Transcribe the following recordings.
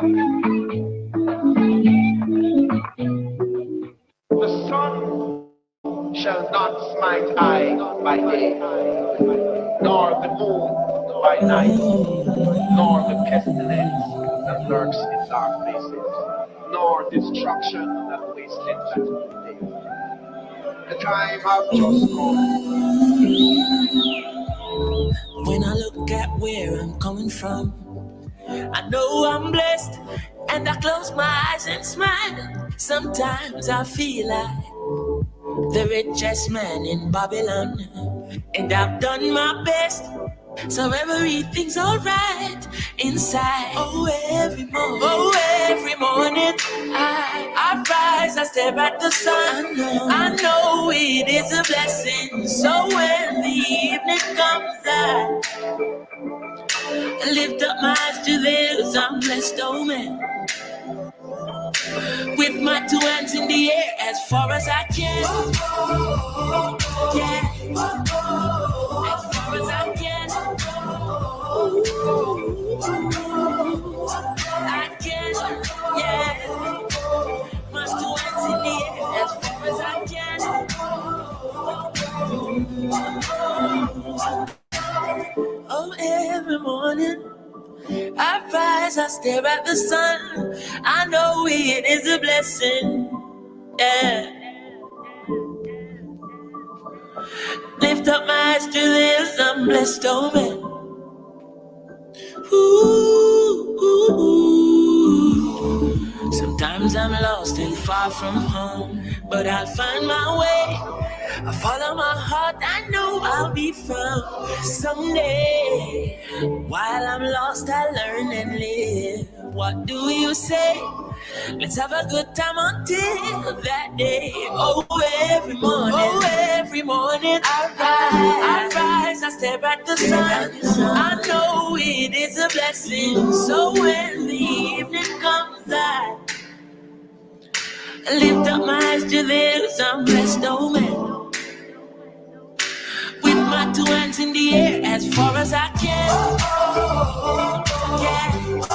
The sun shall not smite I by day, nor the moon by night, nor the pestilence that lurks in dark places, nor destruction that wasteth at noonday. The time have just come. When I look at where I'm coming from, I know I'm blessed, and I close my eyes and smile. Sometimes I feel like the richest man in Babylon, and I've done my best, so everything's alright inside. Every morning, I rise, I stare at the sun. I know it is a blessing, so when the evening comes, I lift up my eyes to this, I'm blessed, oh man. With my two hands in the air as far as I can. Yeah. As far as I can. I can. Yeah. My two hands in the air as far as I can. Oh, every morning I rise, I stare at the sun. I know it is a blessing. Yeah. Lift up my eyes to this, I'm blessed, oh man. Ooh. Sometimes I'm lost and far from home, but I'll find my way. I follow my heart, I know I'll be found someday. While I'm lost, I learn and live. What do you say? Let's have a good time until that day. Oh, every morning I rise, I stare at the sun. I know it is a blessing, so when the evening comes, I lift up my eyes to this, I'm blessed, oh man. With my two hands in the air as far as I can. Yeah. As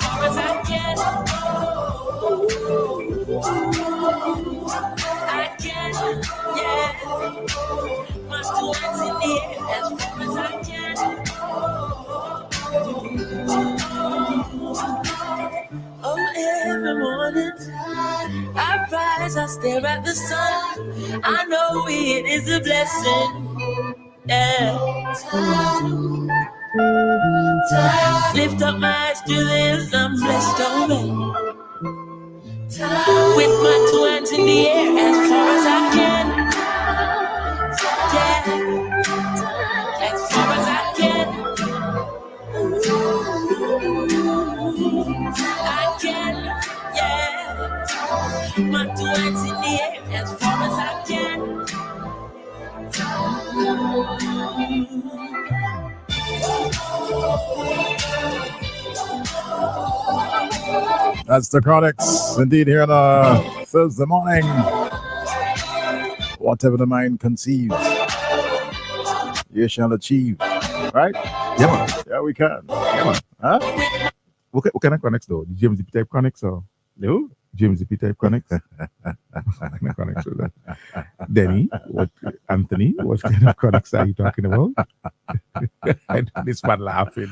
far as I can. I can. Yeah. My two hands in the air as far as I can. Oh, every morning I rise, I stare at the sun. I know it is a blessing. Yeah. Lift up my eyes to this, I'm blessed, oh man. With my two hands in the air as far as I can. Yeah. As far as I can. I can, yeah. My two hands in the air as far as I can. That's the Chronics, indeed, here on a Thursday morning. Whatever the mind conceives, you shall achieve. Right? Yeah, man. Yeah, we can. Yeah, man. Huh? What kind of Chronics, though? The James D. type Chronics, or? No? James D. type Chronics? Chronics with that. Denny, Anthony, what kind of Chronics are you talking about? This man laughing.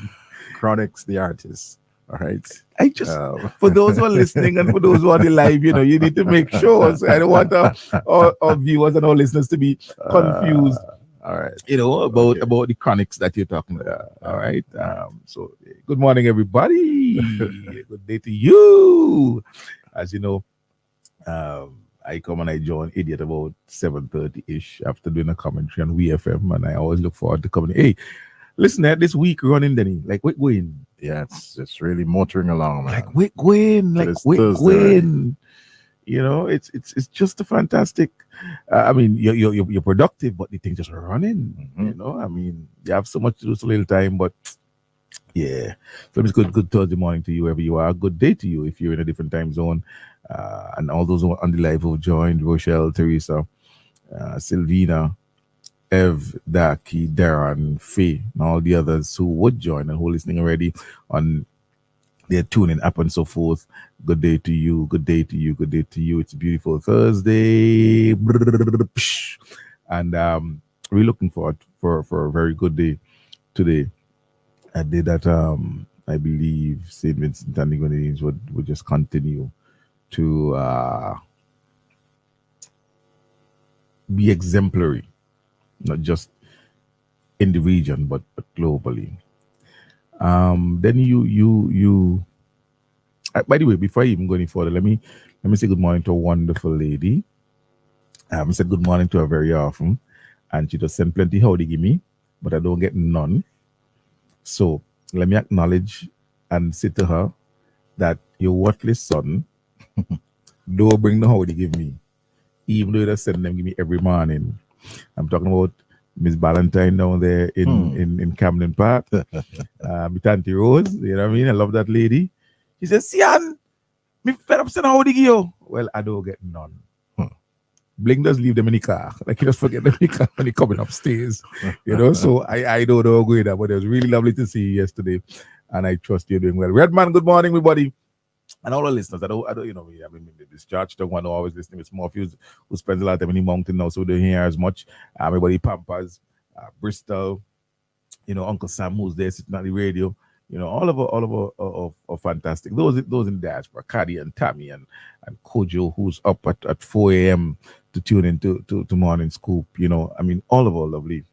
Chronics, the artist. All right. I just, for those who are listening and for those who are live, you need to make sure. So I don't want our viewers and our listeners to be confused. All right. About the chronics that you're talking about. All right. So good morning, everybody. Good day to you. As you know, I come and I join Idiot about 7:30-ish after doing a commentary on WeFM, and I always look forward to coming. Hey, listen, this week running, Denny, like we're going. Yeah, it's really motoring along, man. Like we're going, it's just a fantastic. I mean, you're productive, but the thing just running. Mm-hmm. I mean, you have so much to do, so little time, but yeah. So it's good Thursday morning to you, wherever you are. Good day to you if you're in a different time zone, and all those on the live who joined: Rochelle, Teresa, Sylvina, Ev, Daki, Darren, Faye, and all the others who would join and who are listening already on they're tuning up and so forth. Good day to you. Good day to you. Good day to you. It's a beautiful Thursday. And we're looking forward for a very good day today. A day that I believe St. Vincent and the Grenadines would just continue to be exemplary, not just in the region but globally. Then you. By the way, before I even go any further, let me say good morning to a wonderful lady. I said good morning to her very often, and she just sent plenty howdy give me, but I don't get none. So let me acknowledge and say to her that your worthless son don't bring the howdy give me, even though you just send them give me every morning. I'm talking about Miss Valentine down there in Camden Park. My Auntie Rose, you know what I mean? I love that lady. She says, Sian, me fed up saying how they give you. Well, I don't get none. Bling does leave them in the car. Like he just forget them in the car when he coming upstairs. You know, so I don't know going there, but it was really lovely to see you yesterday. And I trust you're doing well. Redman, good morning, everybody. And all the listeners, I don't, you know, I mean, this church don't want to always listen. It's more of you who spends a lot of time in the mountain now, so we don't hear as much. Everybody, Pampas, Bristol, you know, Uncle Sam who's there sitting on the radio. You know, all of are fantastic. Those in the diaspora, Caddy and Tammy and Kojo, who's up at 4 a.m. to tune into to Morning Scoop. You know, I mean, all of our lovely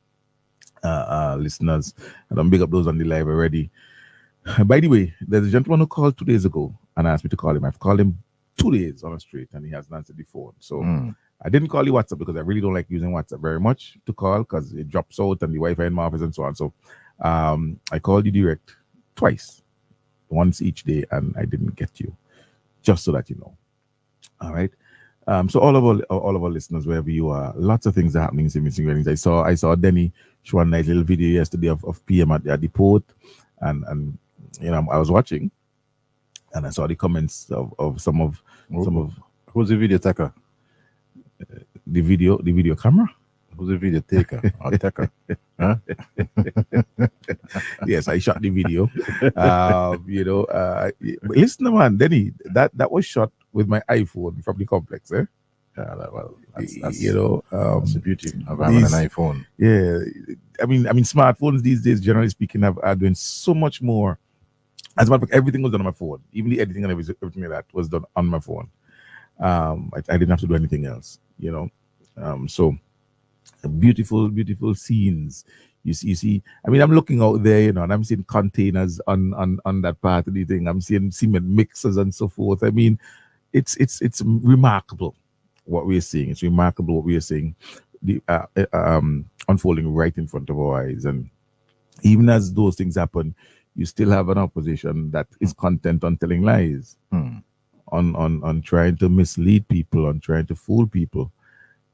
listeners. And I'm big up those on the live already. By the way, there's a gentleman who called 2 days ago and asked me to call him. I've called him 2 days on a straight and he hasn't answered the phone. So I didn't call you WhatsApp because I really don't like using WhatsApp very much to call because it drops out and the Wi-Fi in my office and so on. So I called you direct twice, once each day, and I didn't get you, just so that you know. All right. So all of our listeners, wherever you are, lots of things are happening in Missing Weddings. I saw Denny show a nice little video yesterday of PM at the port, and you know, I was watching, and I saw the comments of some of Who's the video taker? the video camera. Who's the video taker? Or taker? Huh? Yes, I shot the video. You know, listen, man, Denny, that was shot with my iPhone from the complex, eh? Yeah, well, that's you know, that's the beauty of having an iPhone. Yeah, I mean, smartphones these days, generally speaking, are doing so much more. As a matter of fact, everything was done on my phone. Even the editing and everything like that was done on my phone. I didn't have to do anything else, you know. So beautiful scenes. You see. I mean, I'm looking out there, you know, and I'm seeing containers on that part of the thing. I'm seeing cement mixers and so forth. I mean, it's remarkable what we're seeing. It's remarkable what we are seeing, the unfolding right in front of our eyes. And even as those things happen, you still have an opposition that is content on telling lies, on trying to mislead people, on trying to fool people.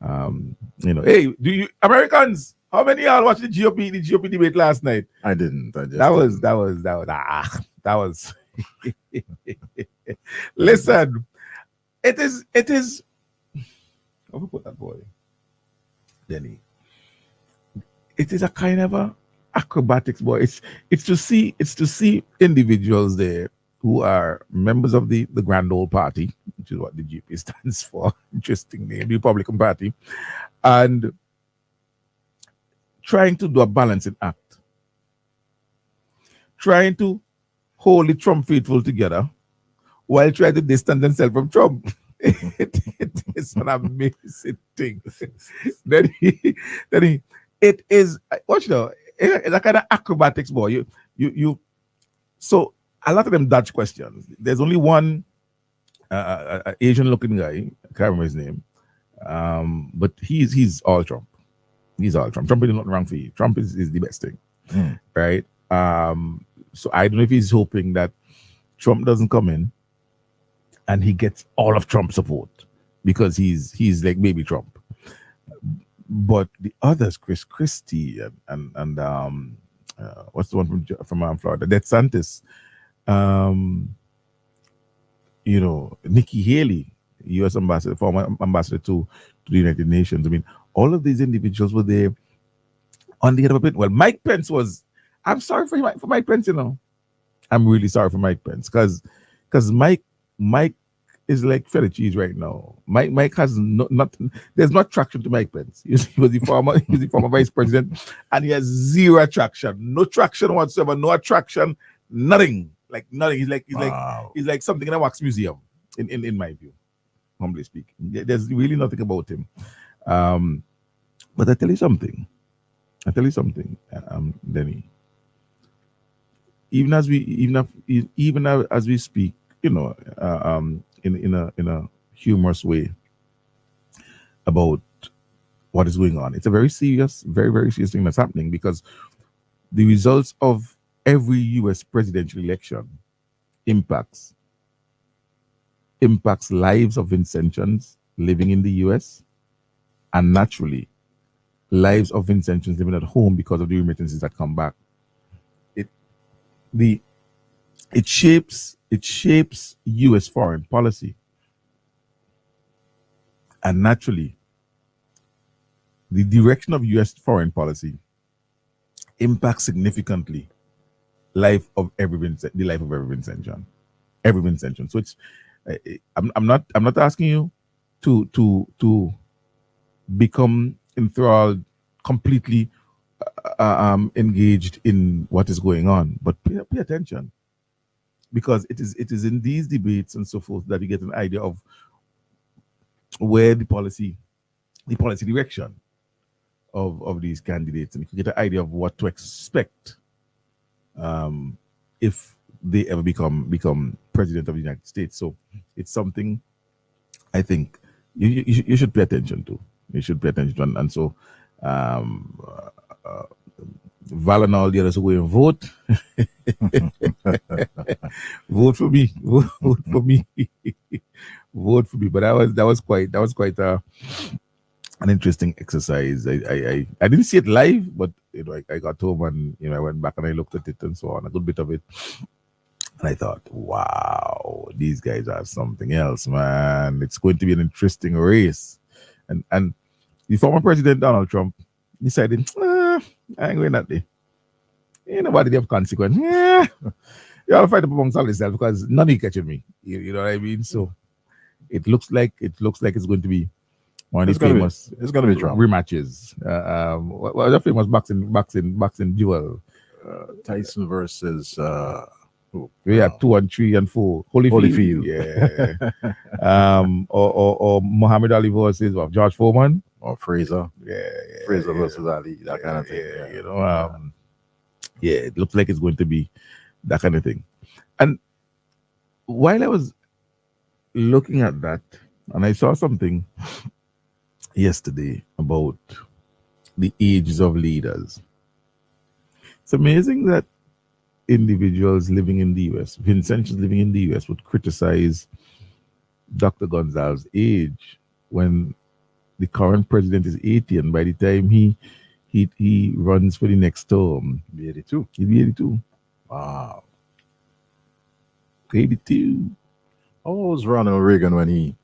You know, hey, do you Americans? How many of y'all watched the GOP debate last night? I didn't. That was. Listen, it is. How we put that boy, Denny? It is a kind of a acrobatics, boy. It's to see individuals there who are members of the Grand Old Party, which is what the GP stands for. Interesting name, the Republican Party, and trying to do a balancing act, trying to hold the Trump faithful together while trying to distance themselves from Trump. It is an amazing thing. Then it is, watch now, it's a kind of acrobatics, boy. You so a lot of them dodge questions. There's only one Asian looking guy, I can't remember his name, but he's all Trump. He's all Trump. Trump is not wrong for you. Trump is the best thing, right? So I don't know if he's hoping that Trump doesn't come in and he gets all of Trump's support because he's like baby Trump. But the others, Chris Christie and what's the one from Florida, DeSantis, you know, Nikki Haley, U.S. ambassador, former ambassador to the United Nations. I mean, all of these individuals were there on the head of a bit. Well, Mike Pence was. I'm sorry for Mike Pence, you know. I'm really sorry for Mike Pence because Mike is like Feta cheese right now. Mike has not there's not traction to Mike Pence. He was the former vice president, and he has zero attraction, no traction whatsoever, no attraction, nothing, like nothing. He's like something in a wax museum, in my view, humbly speaking. There's really nothing about him. But I tell you something, Denny. Even as we speak, in a humorous way about what is going on. It's a very serious, very, very serious thing that's happening, because the results of every US presidential election impacts lives of Vincentians living in the US, and naturally lives of Vincentians living at home because of the remittances that come back. It shapes US foreign policy, and naturally the direction of US foreign policy impacts significantly the life of every Vincentian. So it's I'm not asking you to become enthralled, completely engaged in what is going on, but pay attention, because it is in these debates and so forth that you get an idea of where the policy direction of these candidates, and you can get an idea of what to expect if they ever become president of the United States. So it's something I think you should pay attention to. You should pay attention to, and so Val and all the others who go and vote. Vote for me. Vote for me. Vote for me. But that was quite an interesting exercise. I didn't see it live, but I got home and I went back and I looked at it and so on, a good bit of it. And I thought, wow, these guys are something else, man. It's going to be an interesting race. And the former president Donald Trump decided, I ain't going that day. Ain't nobody have consequence. Yeah. You all fight up amongst all yourself, because none of you catching me. You know what I mean? So it looks like it's going to be one of the famous it's gonna be Trump rematches. What was the famous boxing duel? Tyson versus We had 2 and 3 and 4. Holyfield. Yeah. Or Muhammad Ali versus George Foreman. or Fraser. Yeah. Fraser versus Ali, that kind of thing. It looks like it's going to be that kind of thing. And while I was looking at that, and I saw something yesterday about the ages of leaders. It's amazing that individuals living in the US, Vincentians living in the US, would criticize Dr. Gonzalez's age when the current president is 80, and by the time he runs for the next term, Be 82. he'll be 82. Wow. 82 How old was Ronald Reagan when he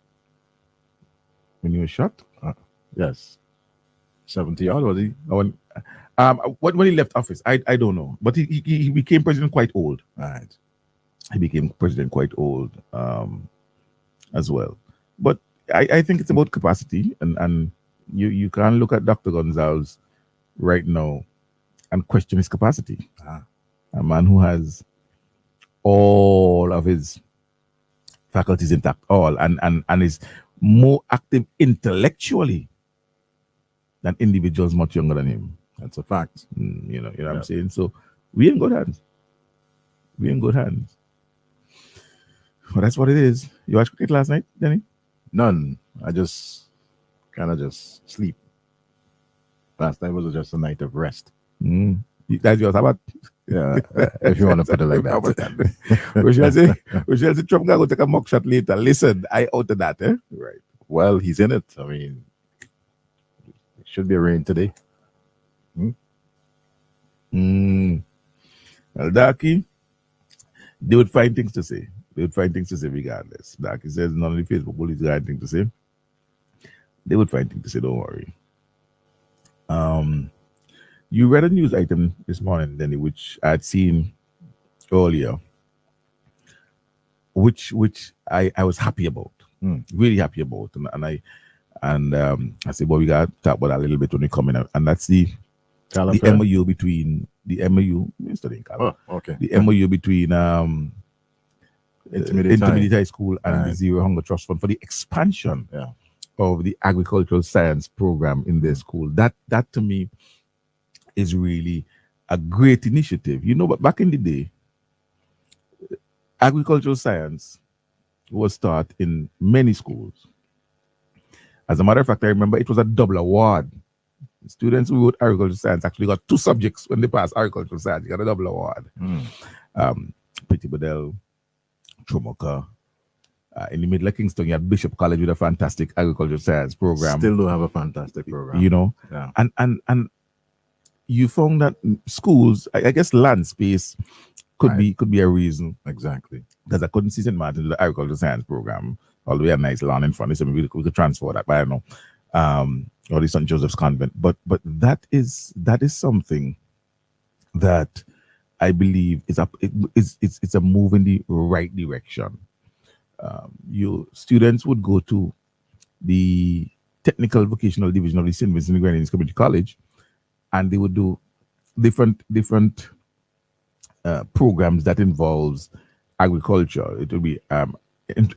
was shot. yes. 70 odd was he? When he left office, I don't know, but he became president quite old. Right. He became president quite old as well. But I think it's about capacity, and you can't look at Dr. Gonzalez right now and question his capacity. A man who has all of his faculties intact, and is more active intellectually than individuals much younger than him. That's a fact. You know what I'm saying? So we in good hands. Well, that's what it is. You watched cricket last night, Danny? None. I just kind of just sleep. Last night was just a night of rest. That's yours. How about? Yeah, if you want to put it like that. We shall say Trump going to take a mock shot later. Listen, I out of that, eh? Right. Well, he's in it. I mean, it should be rain today. Well, Darky, they would find things to say. Regardless. Darky says none of the Facebook bullies got anything to say. They would find things to say, don't worry. You read a news item this morning, Denny, which I had seen earlier which I was happy about, Mm. really happy about, and I said, well, we got to talk about that a little bit when we come in, and that's the Calipari. MOU between the MOU, studying Cal, Oh, okay. the MOU between Intermediate High School and the Right. Zero Hunger Trust Fund for the expansion Yeah. of the agricultural science program in their school. That to me is really a great initiative. You know, but back in the day, agricultural science was taught in many schools. As a matter of fact, I remember it was a double award. Students who wrote agricultural science actually got 2 subjects when they passed agricultural science. You got a double award. Mm. Pretty Bedell, Tromoka. In the middle of Kingston, you had Bishop College with a fantastic agricultural science program. Still do have a fantastic program. You know, Yeah. and you found that schools, I guess, land space could be a reason, Exactly. because I couldn't see St. Martin do the agricultural science program. Although we had a nice lawn in front, so maybe we could transfer that, but I don't know. Or the St. Joseph's Convent, but that is something that I believe is it's a move in the right direction. You students would go to the technical vocational division of the St. Vincent and Grenadines Community College, and they would do different programs that involves agriculture. It will be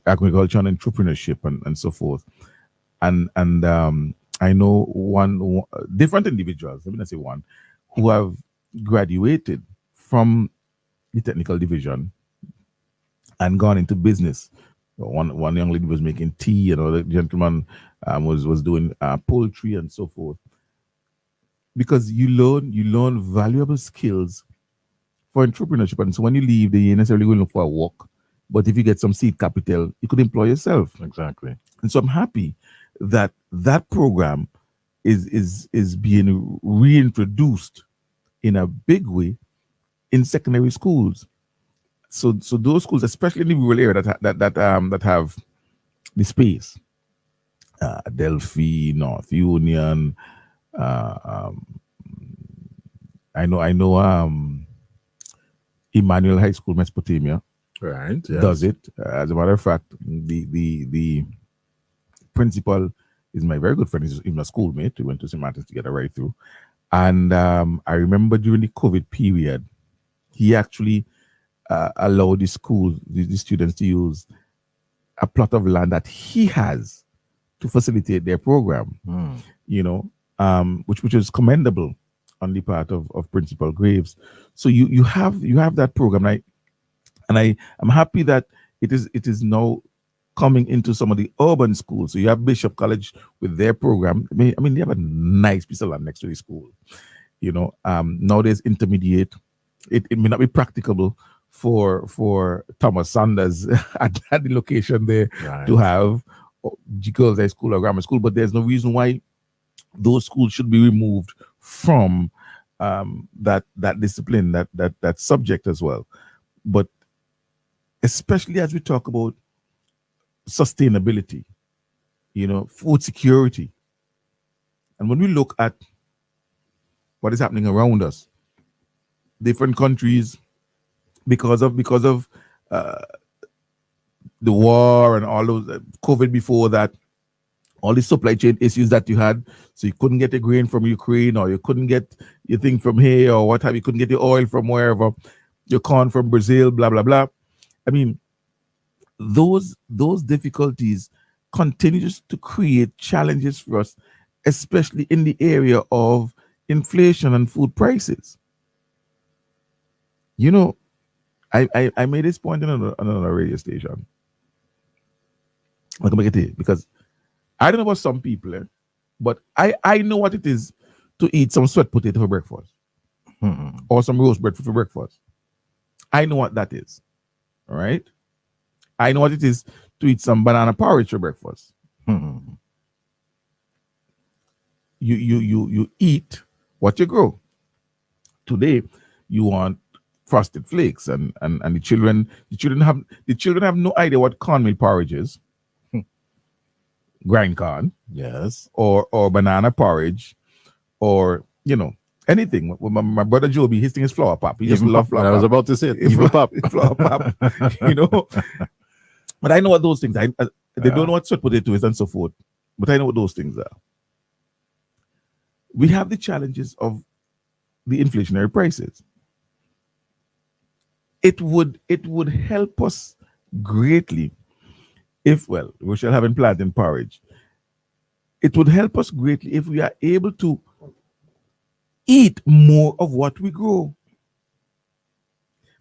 agriculture and entrepreneurship and so forth. And I know one different individuals, let me not say one, who have graduated from the technical division and gone into business. One young lady was making tea, another gentleman was doing poultry and so forth. Because you learn valuable skills for entrepreneurship, and so when you leave, you're necessarily going for a walk. But if you get some seed capital, you could employ yourself. Exactly. And so I'm happy that program is being reintroduced in a big way in secondary schools. So those schools, especially in the rural area that have the space, Delphi, North Union, I know Emmanuel High School, Mesopotamia, Right. Yes. does it. As a matter of fact, the principal is my very good friend. He's even a schoolmate. We went to St. Martin's together right through. And I remember during the COVID period, he actually allowed the school, the students, to use a plot of land that he has to facilitate their program. Mm. You know, which is commendable on the part of Principal Graves. So you have that program, right? And I'm happy that it is now coming into some of the urban schools. So you have Bishop College with their program. I mean, they have a nice piece of land next to the school. You know, now there's intermediate. It may not be practicable for Thomas Sanders at the location there Right. to have girls' high school or grammar school, but there's no reason why those schools should be removed from that discipline, that subject as well. But especially as we talk about sustainability, you know, food security, and when we look at what is happening around us, different countries, because of the war and all those COVID before that, all the supply chain issues that you had, so you couldn't get the grain from Ukraine, or you couldn't get your thing from here, or what have you, couldn't get your oil from wherever, your corn from Brazil, blah blah blah. I mean, those difficulties continues to create challenges for us, especially in the area of inflation and food prices. You know, I made this point on another radio station. I'm gonna make it here because I don't know about some people, but I know what it is to eat some sweat potato for breakfast or some roast bread for breakfast. I know what that is. All right. I know what it is to eat some banana porridge for breakfast. You eat what you grow. Today, you want frosted flakes, and the children have no idea what cornmeal porridge is. Grind corn, Yes. or banana porridge, or you know, anything. My brother Joby, his thing is flour pop. He just Even love pop. flour I was pop. about to say it. Even pop. Flour pop. You know, But I know what those things are. They Yeah. don't know what sweet potato is and so forth. But I know what those things are. We have the challenges of the inflationary prices. It would help us greatly if, well, we shall have in plantain porridge. It would help us greatly if we are able to eat more of what we grow.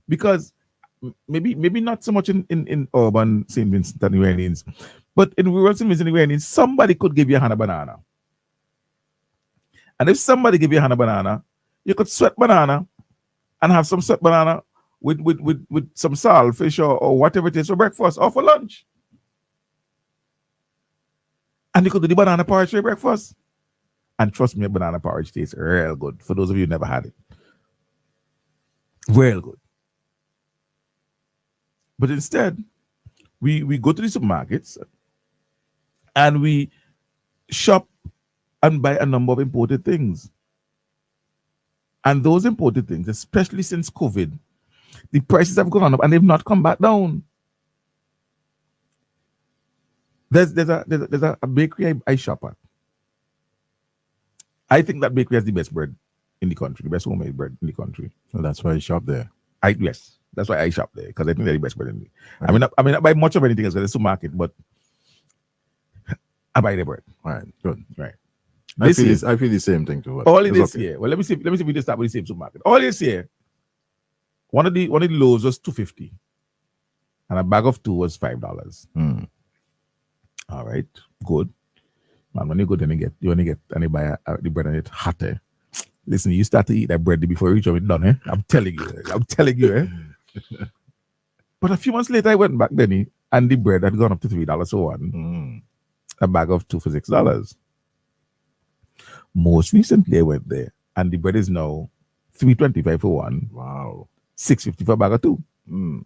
Because maybe not so much in urban St. Vincent and the Grenadines, but in rural St. Vincent and the Grenadines, somebody could give you a hand of banana. And if somebody give you a hand of banana, you could sweat banana and have some sweat banana with some saltfish or whatever it is for breakfast or for lunch. And you could do the banana porridge for breakfast. And trust me, banana porridge tastes real good. For those of you who never had it. Real good. But instead, we go to the supermarkets and we shop and buy a number of imported things. And those imported things, especially since COVID, the prices have gone up and they've not come back down. There's a bakery I shop at. I think that bakery has the best bread in the country, the best homemade bread in the country. So that's why you shop there. Yes, that's why I shop there, because I think they're the best bread in the. I mean, I buy much of anything else at the supermarket, but I buy the bread. All right, good. Right. I feel the same thing too. All in It's this year. Well, let me see if we just start with the same supermarket. All this year, one of the loaves was $2.50, and a bag of two was $5. Hmm. All right, good. Man, when you go there and you buy the bread and it's hot. Listen, you start to eat that bread before you reach it done. I'm telling you. But a few months later, I went back then, and the bread had gone up to $3 for one. Hmm. A bag of two for $6. Most recently, I went there, and the bread is now $3.25 for one, Wow. $6.50 for a bag of two. Hmm.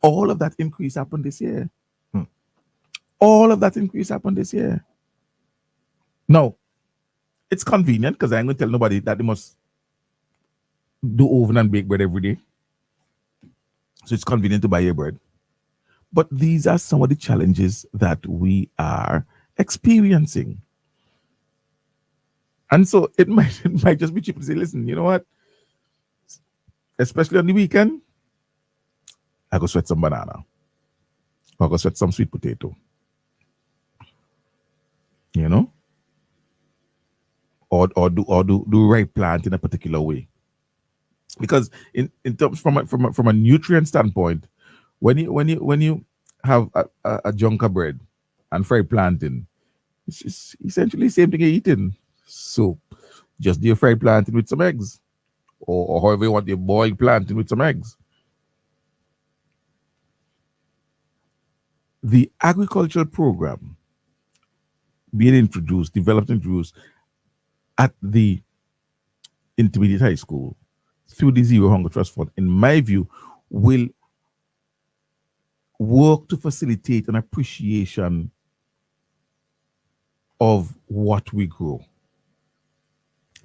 All of that increase happened this year. Hmm. All of that increase happened this year. Now, it's convenient because I ain't going to tell nobody that they must do oven and bake bread every day. So it's convenient to buy your bread. But these are some of the challenges that we are experiencing. And so it might just be cheap to say, listen, you know what? Especially on the weekend, I go sweat some banana. Or I go sweat some sweet potato. You know? Or do right plant in a particular way. Because in terms from a nutrient standpoint, when you have a junker bread and fried plantain, it's essentially the same thing you're eating. So just do your fried plantain with some eggs, or however you want your boiled plantain with some eggs. The agricultural program being developed and introduced at the intermediate high school through the Zero Hunger Trust Fund, in my view, will work to facilitate an appreciation of what we grow.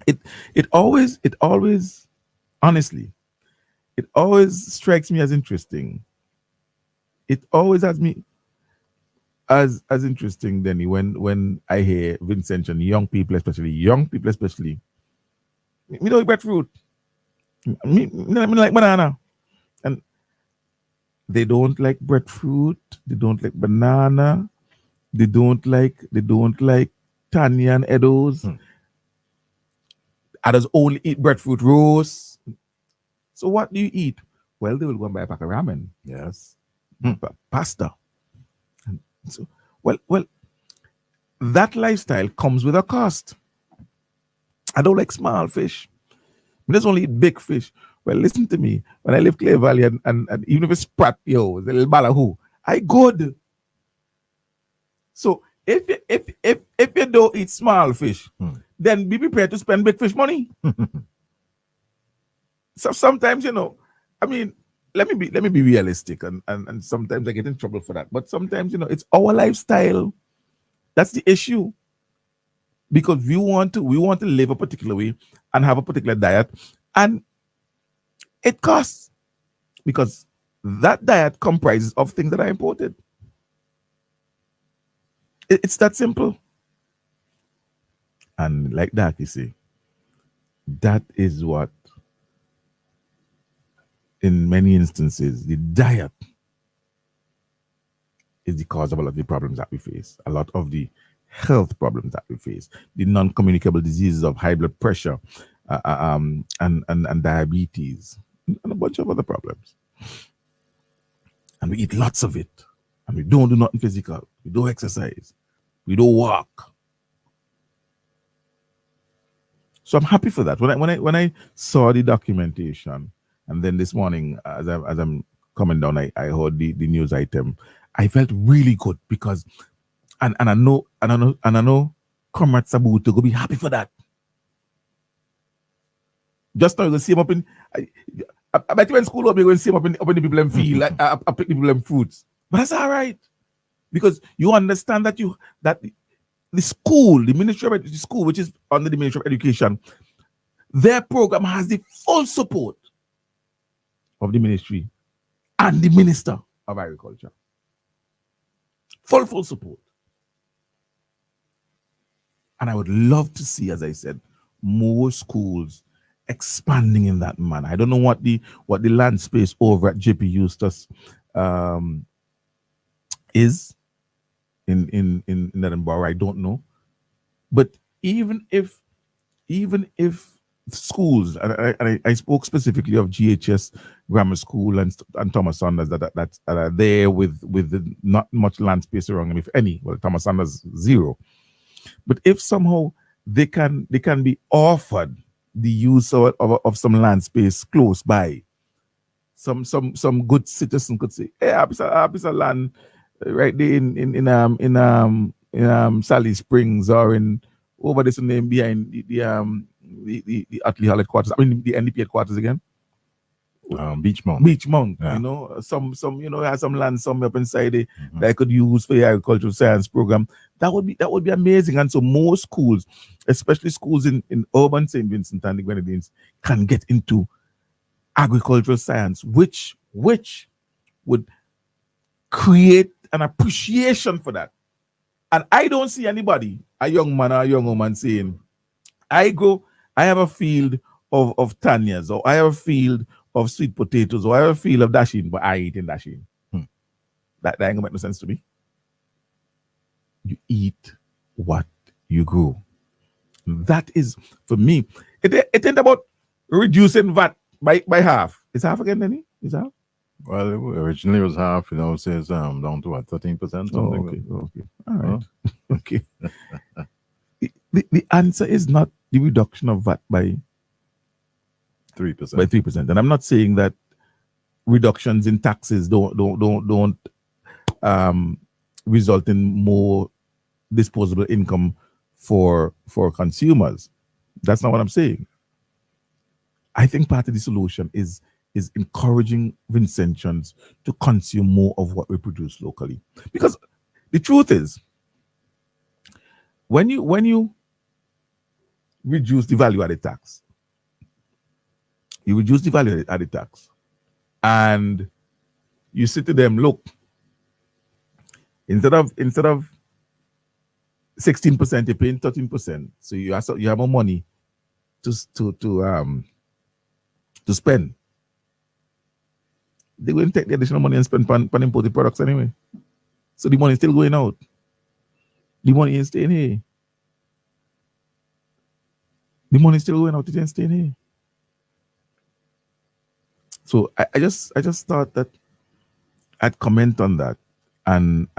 It always honestly, it always strikes me as interesting. It always has me as interesting, Denny, when I hear Vincent and young people especially, me don't eat fruit. Me like banana. And they don't like breadfruit, they don't like banana, they don't like Tanya and Edos. Others only eat breadfruit roast. So what do you eat? Well, they will go and buy a pack of ramen. Yes. Pasta. And so, well, that lifestyle comes with a cost. I don't like small fish. I just only eat big fish. Well, listen to me. When I live Clay Valley and even if it's Pratt, the little ballahu, I good. So if you don't eat small fish, then be prepared to spend big fish money. So sometimes, I mean, let me be realistic, and sometimes I get in trouble for that. But sometimes, it's our lifestyle. That's the issue. Because we want to live a particular way and have a particular diet, and it costs, because that diet comprises of things that are imported. It's that simple. And like that, you see, that is what, in many instances, the diet is the cause of a lot of the problems that we face, a lot of the health problems that we face, the non-communicable diseases of high blood pressure, and diabetes, and a bunch of other problems. And we eat lots of it, and we don't do nothing physical. We don't exercise. We don't walk. So I'm happy for that. When I saw the documentation, and then this morning, as I'm coming down, I heard the news item. I felt really good because, and I know Comrade Sabu to go be happy for that. Just now you see him up in. I bet when school up, you're going to see him up in the people and feel like I pick the people and fruits. But that's all right, because you understand that the school, the Ministry of the school, which is under the Ministry of Education, their program has the full support of the ministry and the Minister of Agriculture. Full support. And I would love to see, as I said, more schools expanding in that manner. I don't know what the land space over at JP Eustace is in Edinburgh. I don't know. But even if schools, and I spoke specifically of GHS Grammar School and Thomas Saunders that are there with not much land space around them, if any. Well, Thomas Saunders zero. But if somehow they can be offered the use of some land space close by, some good citizen could say, hey, I have a land right there in Sally Springs, or in over this name behind the Atley Hall headquarters. I mean the NDP headquarters again. Beachmount. Yeah. You know, some has some land somewhere up inside it that I could use for the agricultural science program. That would be amazing. And so more schools, especially schools in urban St. Vincent and the Grenadines, can get into agricultural science, which would create an appreciation for that. And I don't see anybody, a young man or a young woman, saying, I have a field of tanyas, or I have a field of sweet potatoes, or I have a field of dasheen, but I ain't in dasheen. That ain't gonna make no sense to me. You eat what you grow. That is, for me, it ain't about reducing VAT by half. Is half again, Denny? Is half? Well, originally it was half, it says down to what, 13%? Something. Okay. All right. Okay. The answer is not the reduction of VAT by 3%. By 3%. And I'm not saying that reductions in taxes don't result in more disposable income for consumers. That's not what I'm saying. I think part of the solution is encouraging Vincentians to consume more of what we produce locally. Because the truth is, when you reduce the value-added tax, you reduce the value-added tax, and you say to them, look, instead of 16%, you're paying 13%. So you have more money to spend. They're going to take the additional money and spend on imported products anyway. So the money is still going out. The money is staying here. The money is still going out, it ain't staying here. So I just thought that I'd comment on that and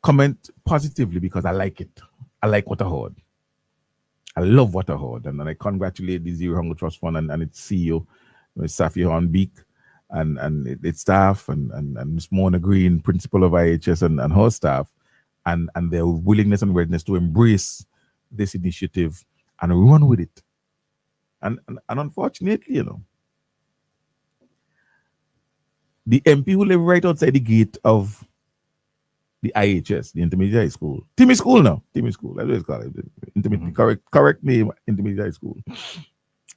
comment positively, because I like it. I like what I heard. I love what I heard, and I congratulate the Zero Hunger Trust Fund and its CEO, Safi Hornbeek, and its staff, and Ms. Mona Green, principal of IHS, and her staff, and their willingness and readiness to embrace this initiative and run with it. And unfortunately, the MP who live right outside the gate of the IHS, the Intermediate High School, Timmy School, that's what it's called. Correct name, Intermediate High School.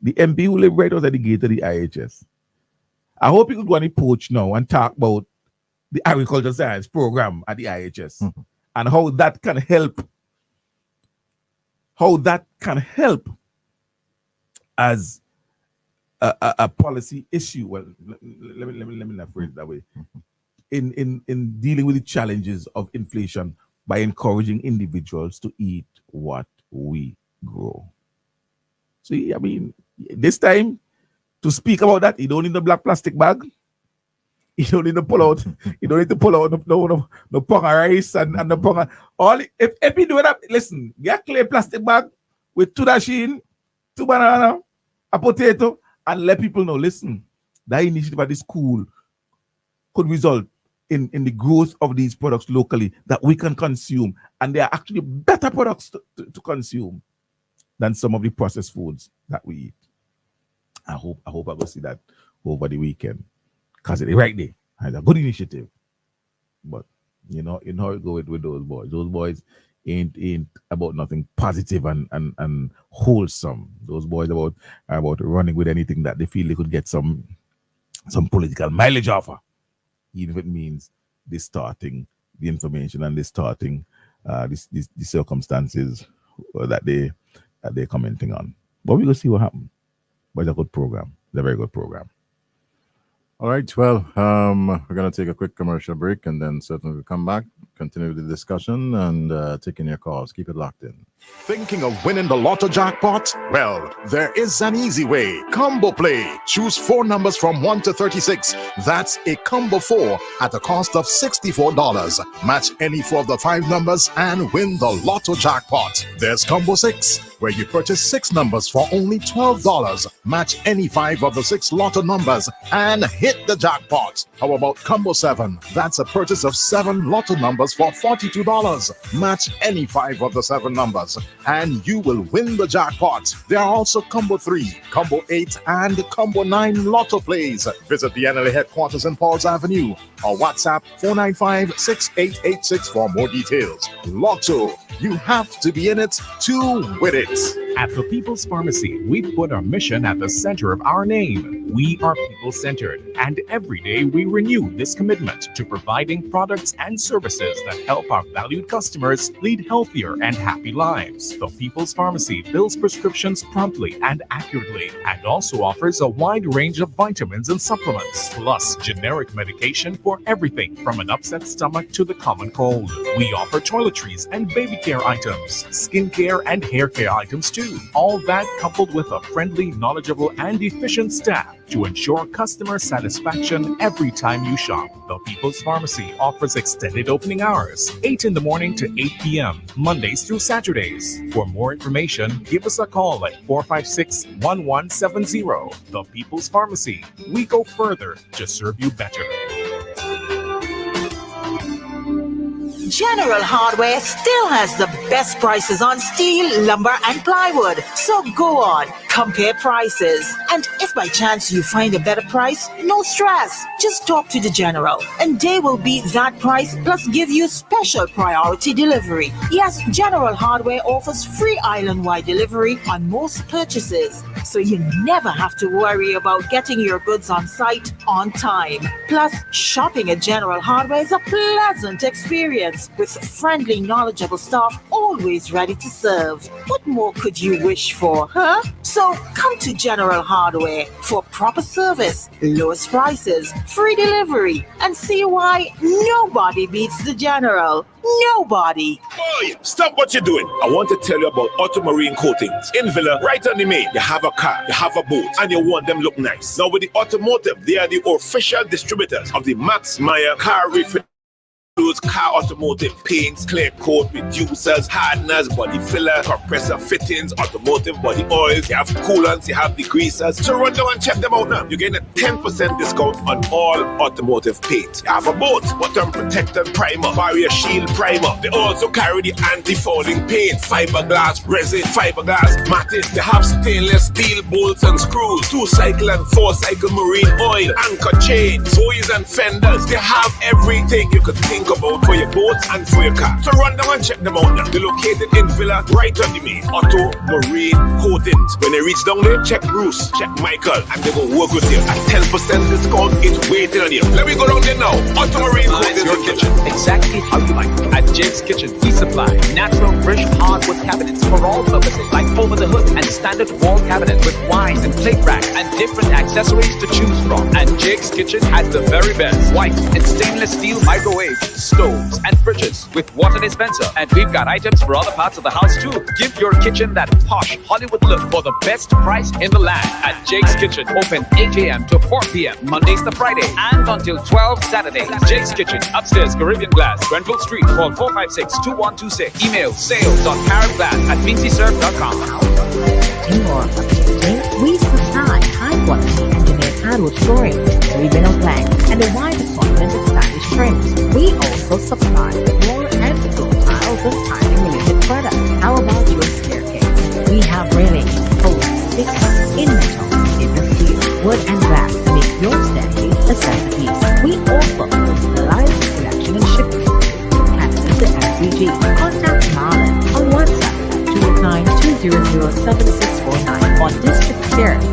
The MP who live right outside the gate of the IHS, I hope you could go on the porch now and talk about the agriculture science program at the IHS and how that can help. How that can help as a policy issue. Well, let me not phrase it that way. In dealing with the challenges of inflation by encouraging individuals to eat what we grow. See, I mean, this time to speak about that, you don't need the black plastic bag. You don't need to pull out. You don't need to pull out no pong of rice and the pong of, all. If you do that, listen, get clear plastic bag with 2 dasheen, 2 banana, a potato, and let people know. Listen, that initiative at the school could result in the growth of these products locally that we can consume, and they are actually better products to consume than some of the processed foods that we eat. I hope I will see that over the weekend, because it's right there. It's a good initiative, but you know how it goes with those boys. Those boys ain't about nothing positive and wholesome. Those boys are about running with anything that they feel they could get some political mileage off of, even if it means distorting the information and distorting the circumstances that they're commenting on. But we're gonna see what happens. But it's a good program. It's a very good program. All right, well, we're going to take a quick commercial break, and then certainly we'll come back, continue the discussion, and taking your calls. Keep it locked in. Thinking of winning the Lotto jackpot? Well, there is an easy way. Combo Play. Choose 4 numbers from 1 to 36. That's a combo 4 at the cost of $64. Match any 4 of the 5 numbers and win the Lotto jackpot. There's Combo 6, where you purchase 6 numbers for only $12. Match any 5 of the 6 Lotto numbers and hit the jackpot. How about Combo 7? That's a purchase of 7 Lotto numbers for $42. Match any 5 of the 7 numbers and you will win the jackpot. There are also Combo 3, Combo 8, and Combo 9 Lotto plays. Visit the NLA headquarters in Pauls Avenue or WhatsApp 495-6886 for more details. Lotto, you have to be in it to win it. At the People's Pharmacy, we've put our mission at the center of our name. We are people-centered, and every day we renew this commitment to providing products and services that help our valued customers lead healthier and happy lives. The People's Pharmacy fills prescriptions promptly and accurately, and also offers a wide range of vitamins and supplements, plus generic medication for everything from an upset stomach to the common cold. We offer toiletries and baby care items, skin care and hair care items too. All that coupled with a friendly, knowledgeable, and efficient staff to ensure customer satisfaction every time you shop. The People's Pharmacy offers extended opening hours, 8 in the morning to 8 p.m., Mondays through Saturdays. For more information, give us a call at 456-1170. The People's Pharmacy. We go further to serve you better. General Hardware still has the best prices on steel, lumber, and plywood. So go on, compare prices. And if by chance you find a better price, no stress. Just talk to the General, and they will beat that price plus give you special priority delivery. Yes, General Hardware offers free island-wide delivery on most purchases, so you never have to worry about getting your goods on site on time. Plus, shopping at General Hardware is a pleasant experience with friendly, knowledgeable staff always ready to serve. What more could you wish for, huh? So come to General Hardware for proper service, lowest prices, free delivery, and see why nobody beats the General. Nobody. Boy, stop what you're doing. I want to tell you about Automarine Coatings. In Villa, right on the main, you have a car, you have a boat, and you want them look nice. Now with the Automotive, they are the official distributors of the Max Meyer car refit. Car automotive paints, clear coat, reducers, hardeners, body filler, compressor fittings, automotive body oils. You have coolants, you have degreasers. So run down and check them out now. You're getting a 10% discount on all automotive paint. You have a boat, bottom protectant primer, barrier shield primer. They also carry the anti-fouling paint, fiberglass resin, fiberglass matting. They have stainless steel bolts and screws, 2-cycle and 4-cycle marine oil, anchor chains, buoys and fenders. They have everything you could think think about for your boat and for your car. So run down and check them out now. They're located in Villa, right on the main. Auto Marine Coatings. When they reach down there, check Bruce, check Michael, and they will work with you. A 10% discount is waiting on you. Let me go down there now. Auto Marine Coatings. Your kitchen exactly how you like it. At Jake's Kitchen, we supply natural, fresh hardwood cabinets for all purposes, like over the hood and standard wall cabinets with wine and plate racks and different accessories to choose from. And Jake's Kitchen has the very best white and stainless steel microwaves, stoves, and fridges with water dispenser. And we've got items for other parts of the house too. Give your kitchen that posh Hollywood look for the best price in the land. At Jake's Kitchen, open 8 a.m. to 4 p.m. Mondays to Friday and until 12 Saturdays. Jake's Kitchen, upstairs Caribbean Glass, Grenville Street. Call 456-2126. Email sales.caribglass@vincysurf.com. We supply high-quality engineered hardwood flooring, 3-vinyl planks, and a wide assortment of stylish trims. We also supply wall and floor tiles and tiling-related products. How about your staircase? We have railings, posts, stickers, in metal, stainless steel, wood, and glass to make your staircase a centerpiece. We offer personalized selection and shipping services to SVG. Contact Marlon on WhatsApp at 289-200-7649 or District Stairs.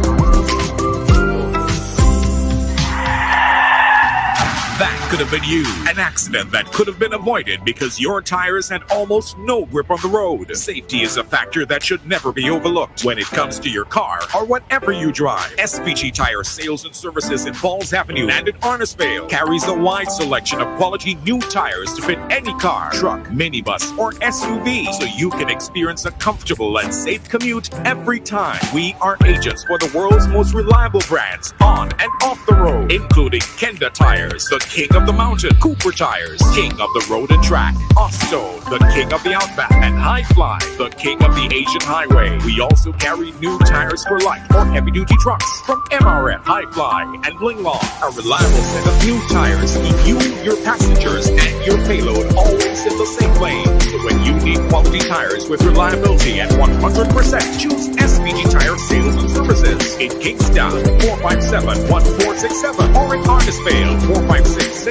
That could have been you. An accident that could have been avoided because your tires had almost no grip on the road. Safety is a factor that should never be overlooked when it comes to your car or whatever you drive. SPG Tire Sales and Services in Falls Avenue and in Arnisvale carries a wide selection of quality new tires to fit any car, truck, minibus, or SUV, so you can experience a comfortable and safe commute every time. We are agents for the world's most reliable brands on and off the road, including Kenda Tires, the king of the mountain, Cooper Tires, king of the road and track, Osto, the king of the outback, and High Fly, the king of the Asian highway. We also carry new tires for light or heavy-duty trucks from MRF, High Fly, and Linglong. A reliable set of new tires keep you, your passengers, and your payload always in the same lane. So when you need quality tires with reliability at 100%, choose SPG Tire Sales and Services in Kingstown, 457-1467, or in Arnisvale, 456-6444.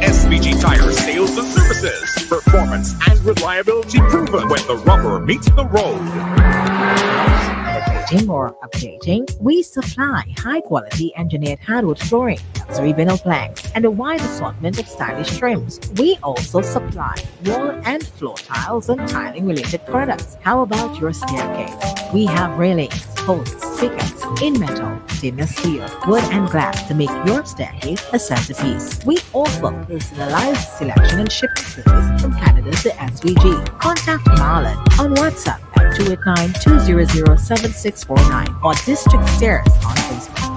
SPG Tire Sales and Services. Performance and reliability proven when the rubber meets the road. Or updating, we supply high-quality engineered hardwood flooring, 3-vinyl planks, and a wide assortment of stylish trims. We also supply wall and floor tiles and tiling-related products. How about your staircase? We have railings, posts, spigots, in metal, stainless steel, wood, and glass to make your staircase a centerpiece. We offer personalized selection and shipping service from Canada to SVG. Contact Marlon on WhatsApp at 289-200-7649 or District Stairs on Facebook.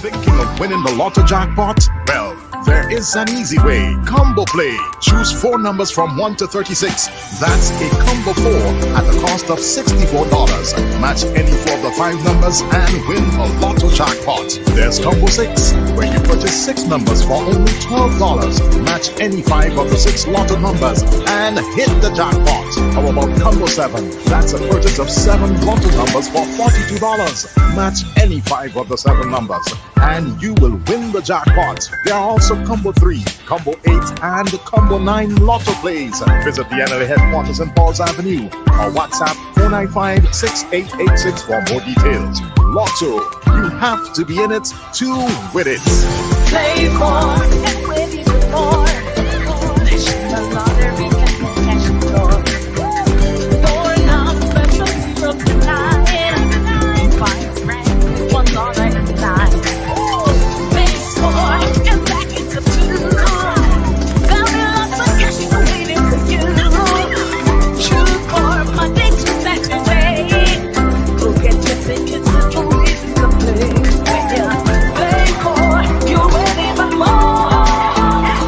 Thinking of winning the Lotto jackpot? Well, there is an easy way. Combo Play. Choose 4 numbers from 1 to 36. That's a combo 4 at the cost of $64. Match any 4 of the 5 numbers and win a Lotto jackpot. There's Combo 6, where you purchase 6 numbers for only $12. Match any 5 of the 6 Lotto numbers and hit the jackpot. How about Combo 7? That's a purchase of 7 Lotto numbers for $42. Match any 5 of the 7 numbers and you will win the jackpot. There are also Combo 3, Combo 8, and Combo 9 Lotto plays. Visit the NLA headquarters in Falls Avenue or WhatsApp 495-6886 for more details. Lotto, you have to be in it to win it. Play more and win even more. National Lottery can cash floor. 4 numbers from 0 to 9. 5 grand, $1 and 9. Base score and back into 2. Found lots of cash waiting for you. Choose for Monday to Saturday. Go get your tickets and no reason to play. When you play more, you're ready for more.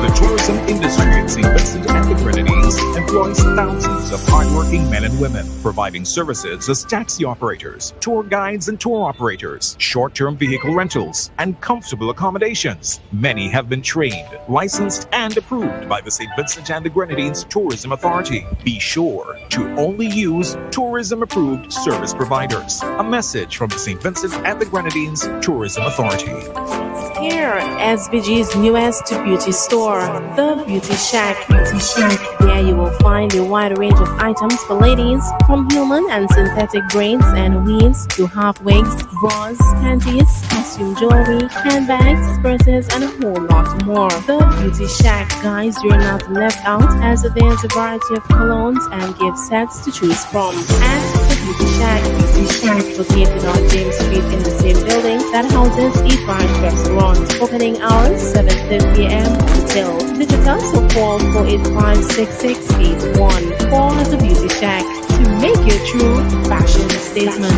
The tourism industry in St. Vincent and the Grenadines employs thousands of hardworking men and women, providing services as taxi operators, tour guides and tour operators, short-term vehicle rentals, and comfortable accommodations. Many have been trained, licensed, and approved by the St. Vincent and the Grenadines Tourism Authority. Be sure to only use tourism-approved service providers. A message from the St. Vincent and the Grenadines Tourism Authority. Here, SVG's newest beauty store, The Beauty Shack. There you will find a wide range of items for ladies, from human and synthetic braids and weaves to half wigs, bras, panties, costume jewelry, handbags, purses, and a whole lot more. The Beauty Shack, guys, you're not left out, as there's a variety of colognes and gift sets to choose from. At The Beauty Shack, located on James Street in the same building that houses Eat Right Restaurant. Opening hours 7:30 a.m. till. Visit us or call 485-6681 for The Beauty Shack to make your true fashion statement.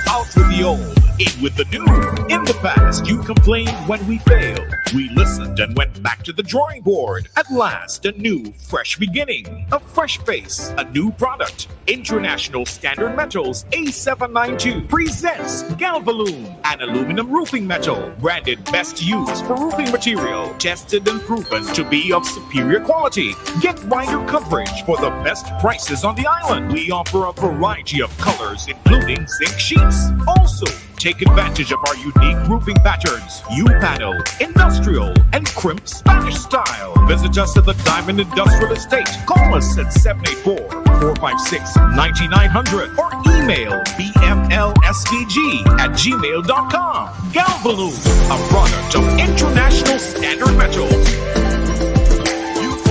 Out with the old, in with the new. In the past, you complained when we failed. We listened and went back to the drawing board. At last, a new, fresh beginning. A fresh face, a new product. International Standard Metals A792 presents Galvaloon, an aluminum roofing metal, branded best used for roofing material, tested and proven to be of superior quality. Get wider coverage for the best prices on the island. We offer a variety of colors, including zinc sheets. Also, take advantage of our unique roofing patterns, U-panel, industrial, and crimp Spanish style. Visit us at the Diamond Industrial Estate. Call us at 784-456-9900 or email bmlsvg@gmail.com. Galvaloon, a product of International Standard Metals.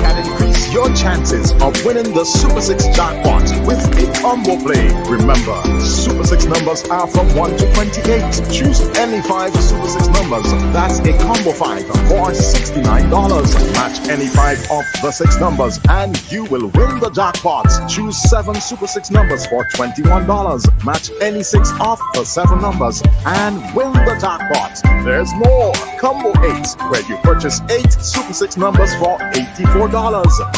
Can increase your chances of winning the Super 6 jackpot with a combo play. Remember, Super 6 numbers are from 1 to 28. Choose any 5 Super 6 numbers. That's a combo 5 for $69. Match any 5 of the 6 numbers and you will win the jackpot. Choose 7 Super 6 numbers for $21. Match any 6 of the 7 numbers and win the jackpot. There's more. Combo 8, where you purchase 8 Super 6 numbers for $84.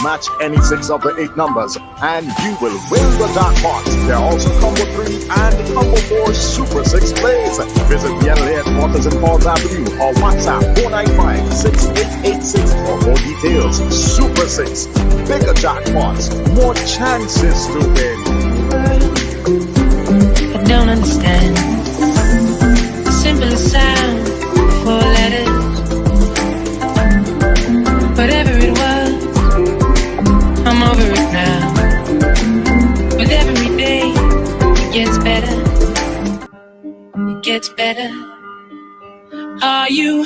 Match any 6 of the 8 numbers and you will win the jackpot. There are also Combo 3 and Combo 4 Super 6 plays. Visit the NLA headquarters in Falls Avenue or WhatsApp 495-6886 for more details. Super 6, bigger jackpots, more chances to win. I don't understand. Simple as sound, 4 letters. Whatever it was, I'm over it now. With every day, it gets better. It gets better. Are you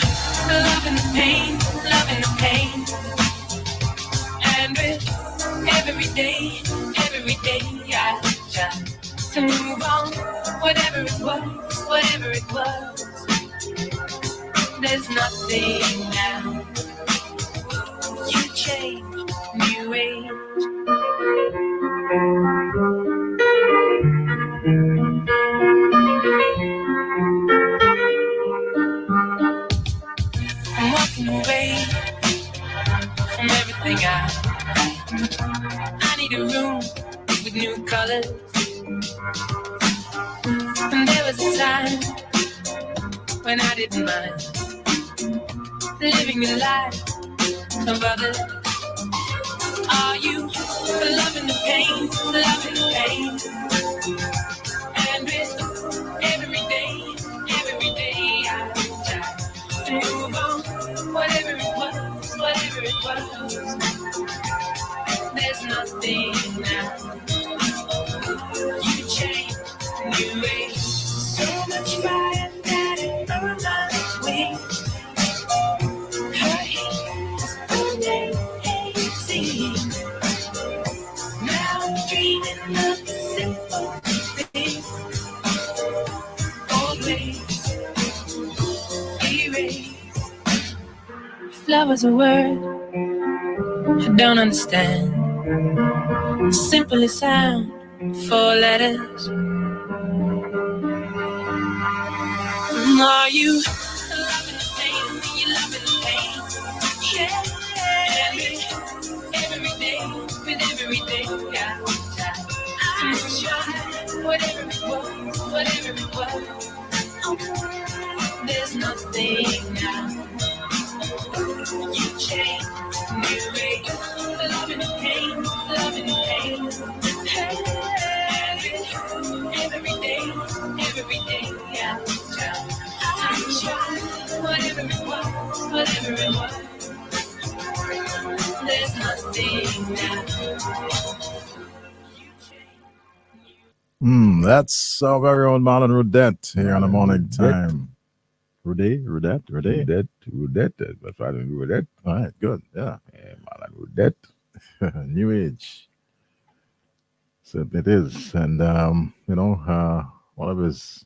loving the pain, loving the pain? And with every day, I try to move on. Whatever it was, there's nothing now. You change, new age. I'm walking away from everything I need a room with new colors. And there was a time when I didn't mind living the life of others. Are you loving the pain, loving the pain? And with every day, I try to move on. Whatever it was, there's nothing now. You change, new age. So much fire that it burns my wings. Her hands burning hazy. Now I'm dreaming of the simple things. Always erase. Love is a word I don't understand. Simple as sound, 4 letters. Are you loving the pain? You loving the pain? Yeah. Every day, with every day, I try. Whatever it was, there's nothing now. You change, new age, loving the pain, Hey, every day, I try That's our very own Marlon Rudette here on the morning time. Rudette. That's why I don't do Rudette. All right, good. Yeah. Marlon Rudette. New age. So it is. And, one of his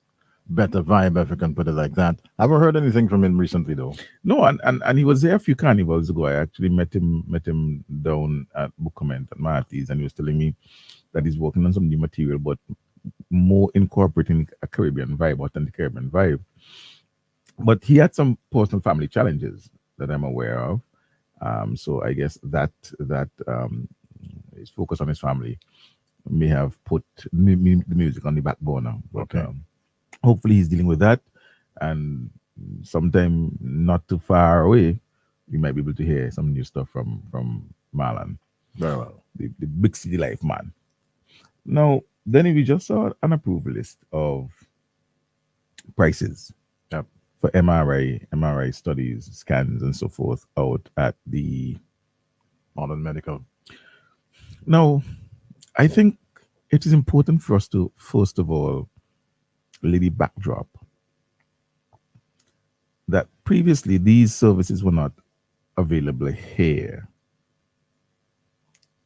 better vibe, if you can put it like that. I haven't heard anything from him recently, though. No, and he was there a few carnivals ago. I actually met him down at Book Comment at Marty's, and he was telling me that he's working on some new material, but more incorporating a Caribbean vibe, authentic Caribbean vibe. But he had some personal family challenges that I'm aware of. So I guess that his focus on his family may have put the music on the back burner. But hopefully he's dealing with that. And sometime not too far away, you might be able to hear some new stuff from Marlon. Very well. The big city life man. Now, then we just saw an approval list of prices for MRI studies, scans, and so forth out at the Modern Medical. Now, I think it is important for us to, first of all, lay the backdrop that previously these services were not available here.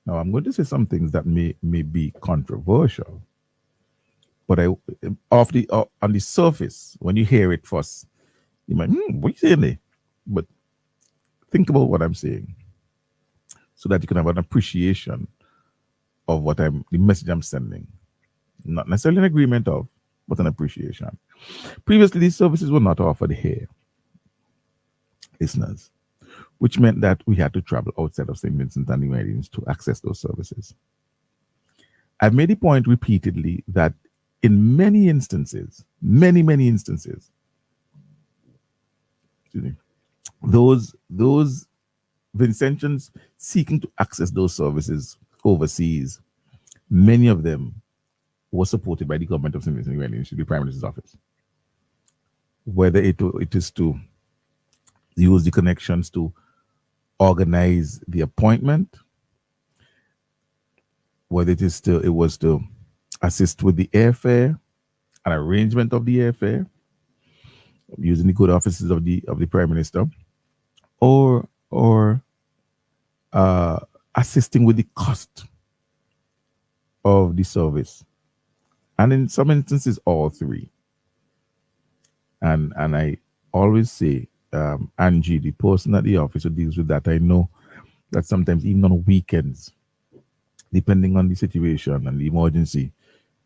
Now, I'm going to say some things that may be controversial, but on the surface, when you hear it first, you might, what are you saying there? But think about what I'm saying so that you can have an appreciation of the message I'm sending. Not necessarily an agreement of, but an appreciation. Previously, these services were not offered here, listeners, which meant that we had to travel outside of St. Vincent and the Grenadines to access those services. I've made the point repeatedly that in many instances, many instances, those Vincentians seeking to access those services overseas, many of them were supported by the government of St. Vincent and the Grenadines, the Prime Minister's office. Whether it is to use the connections to organize the appointment, whether it was to assist with the airfare, an arrangement of the airfare, using the good offices of the Prime Minister, or assisting with the cost of the service, and in some instances all three. And I always say, Angie, the person at the office who deals with that, I know that sometimes even on weekends, depending on the situation and the emergency,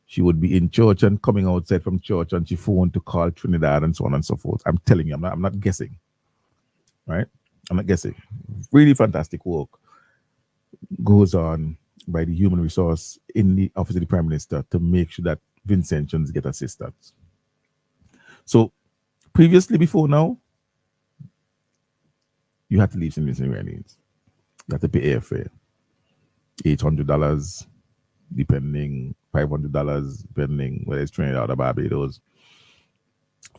she would be in church and coming outside from church, and she phoned to call Trinidad and so on and so forth. I'm telling you, I'm not guessing, right? I'm not guessing. Really fantastic work goes on by the human resource in the office of the Prime Minister to make sure that Vincentians get assistance. So previously, before now, you had to leave St. Vincent and Grenadines. You had to pay airfare, $800, depending, $500, depending whether it's Trinidad or Barbados.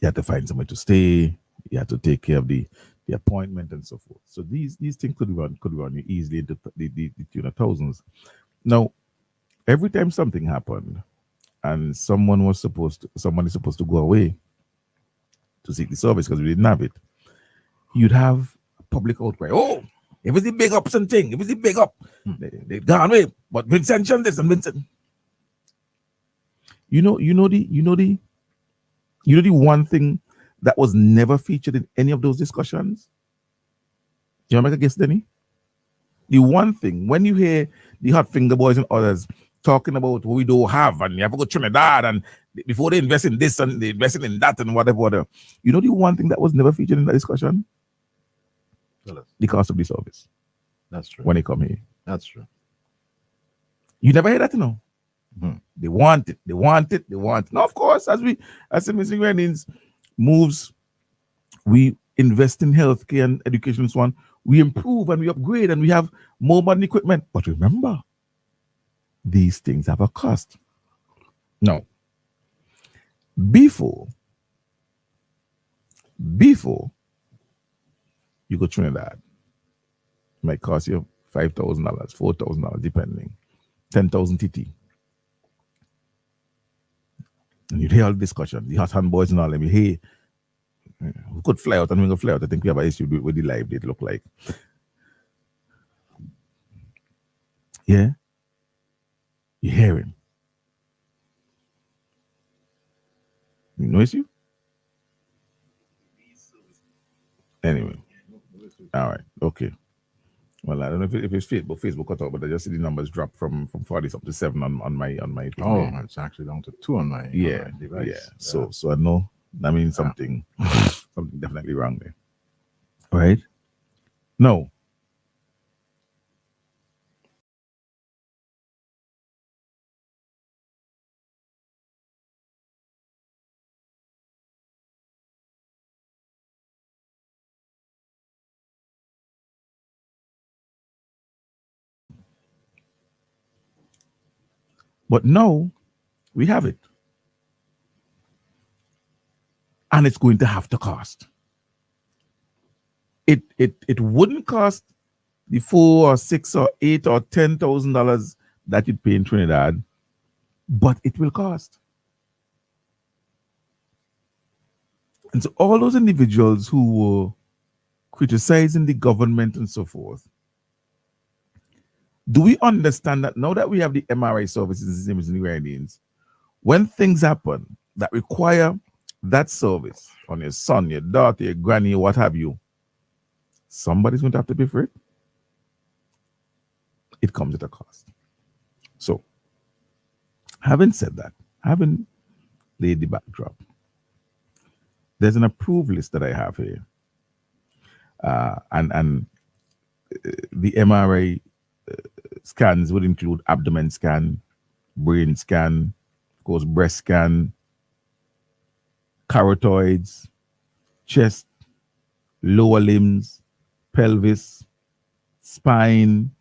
You had to find somewhere to stay. You had to take care of the appointment and so forth. So these things could run you easily into the tune of thousands. Now, every time something happened and someone is supposed to go away to seek the service because we didn't have it, you'd have public outcry. Oh, it was the big ups and thing. It was the big up. They've gone away. But Vincent this and Vincent. You know the one thing that was never featured in any of those discussions? You want to make a guess, Denny? The one thing, when you hear the Hot Finger Boys and others talking about what we don't have, and you have to go to Trinidad, and before they invest in this and they invest in that and whatever, you know the one thing that was never featured in that discussion? The cost of the service. That's true. When they come here. That's true. You never hear that, you know? They want it. Now, of course, as the Missing Grenadines moves, we invest in healthcare and education and so on. We improve and we upgrade and we have more modern equipment. But remember, these things have a cost. Now, before you go to Trinidad, it might cost you $5,000, $4,000, depending, 10,000 TT. And you'd hear all the discussion, the hot hand boys and all them. Hey, we could fly out and we can fly out. I think we have an issue with the live date look like. Yeah? You hear him. No issue? Anyway. All right. Okay. Well, I don't know if it's Facebook cut out, but I just see the numbers drop from 40 up to 7 on my thing. Oh, it's actually down to 2 on my device. Yeah. So I know that means something something definitely wrong there. All right. No. But no, we have it. And it's going to have to cost. It wouldn't cost the $4 or $6 or $8 or $10,000 that you'd pay in Trinidad, but it will cost. And so all those individuals who were criticizing the government and so forth, do we understand that now that we have the MRI services in the Grenadines, when things happen that require that service on your son, your daughter, your granny, what have you, somebody's going to have to pay for it? It comes at a cost. So, having said that, having laid the backdrop, there's an approved list that I have here. And the MRI scans would include abdomen scan, brain scan, of course, breast scan, carotid, chest, lower limbs, pelvis, spine.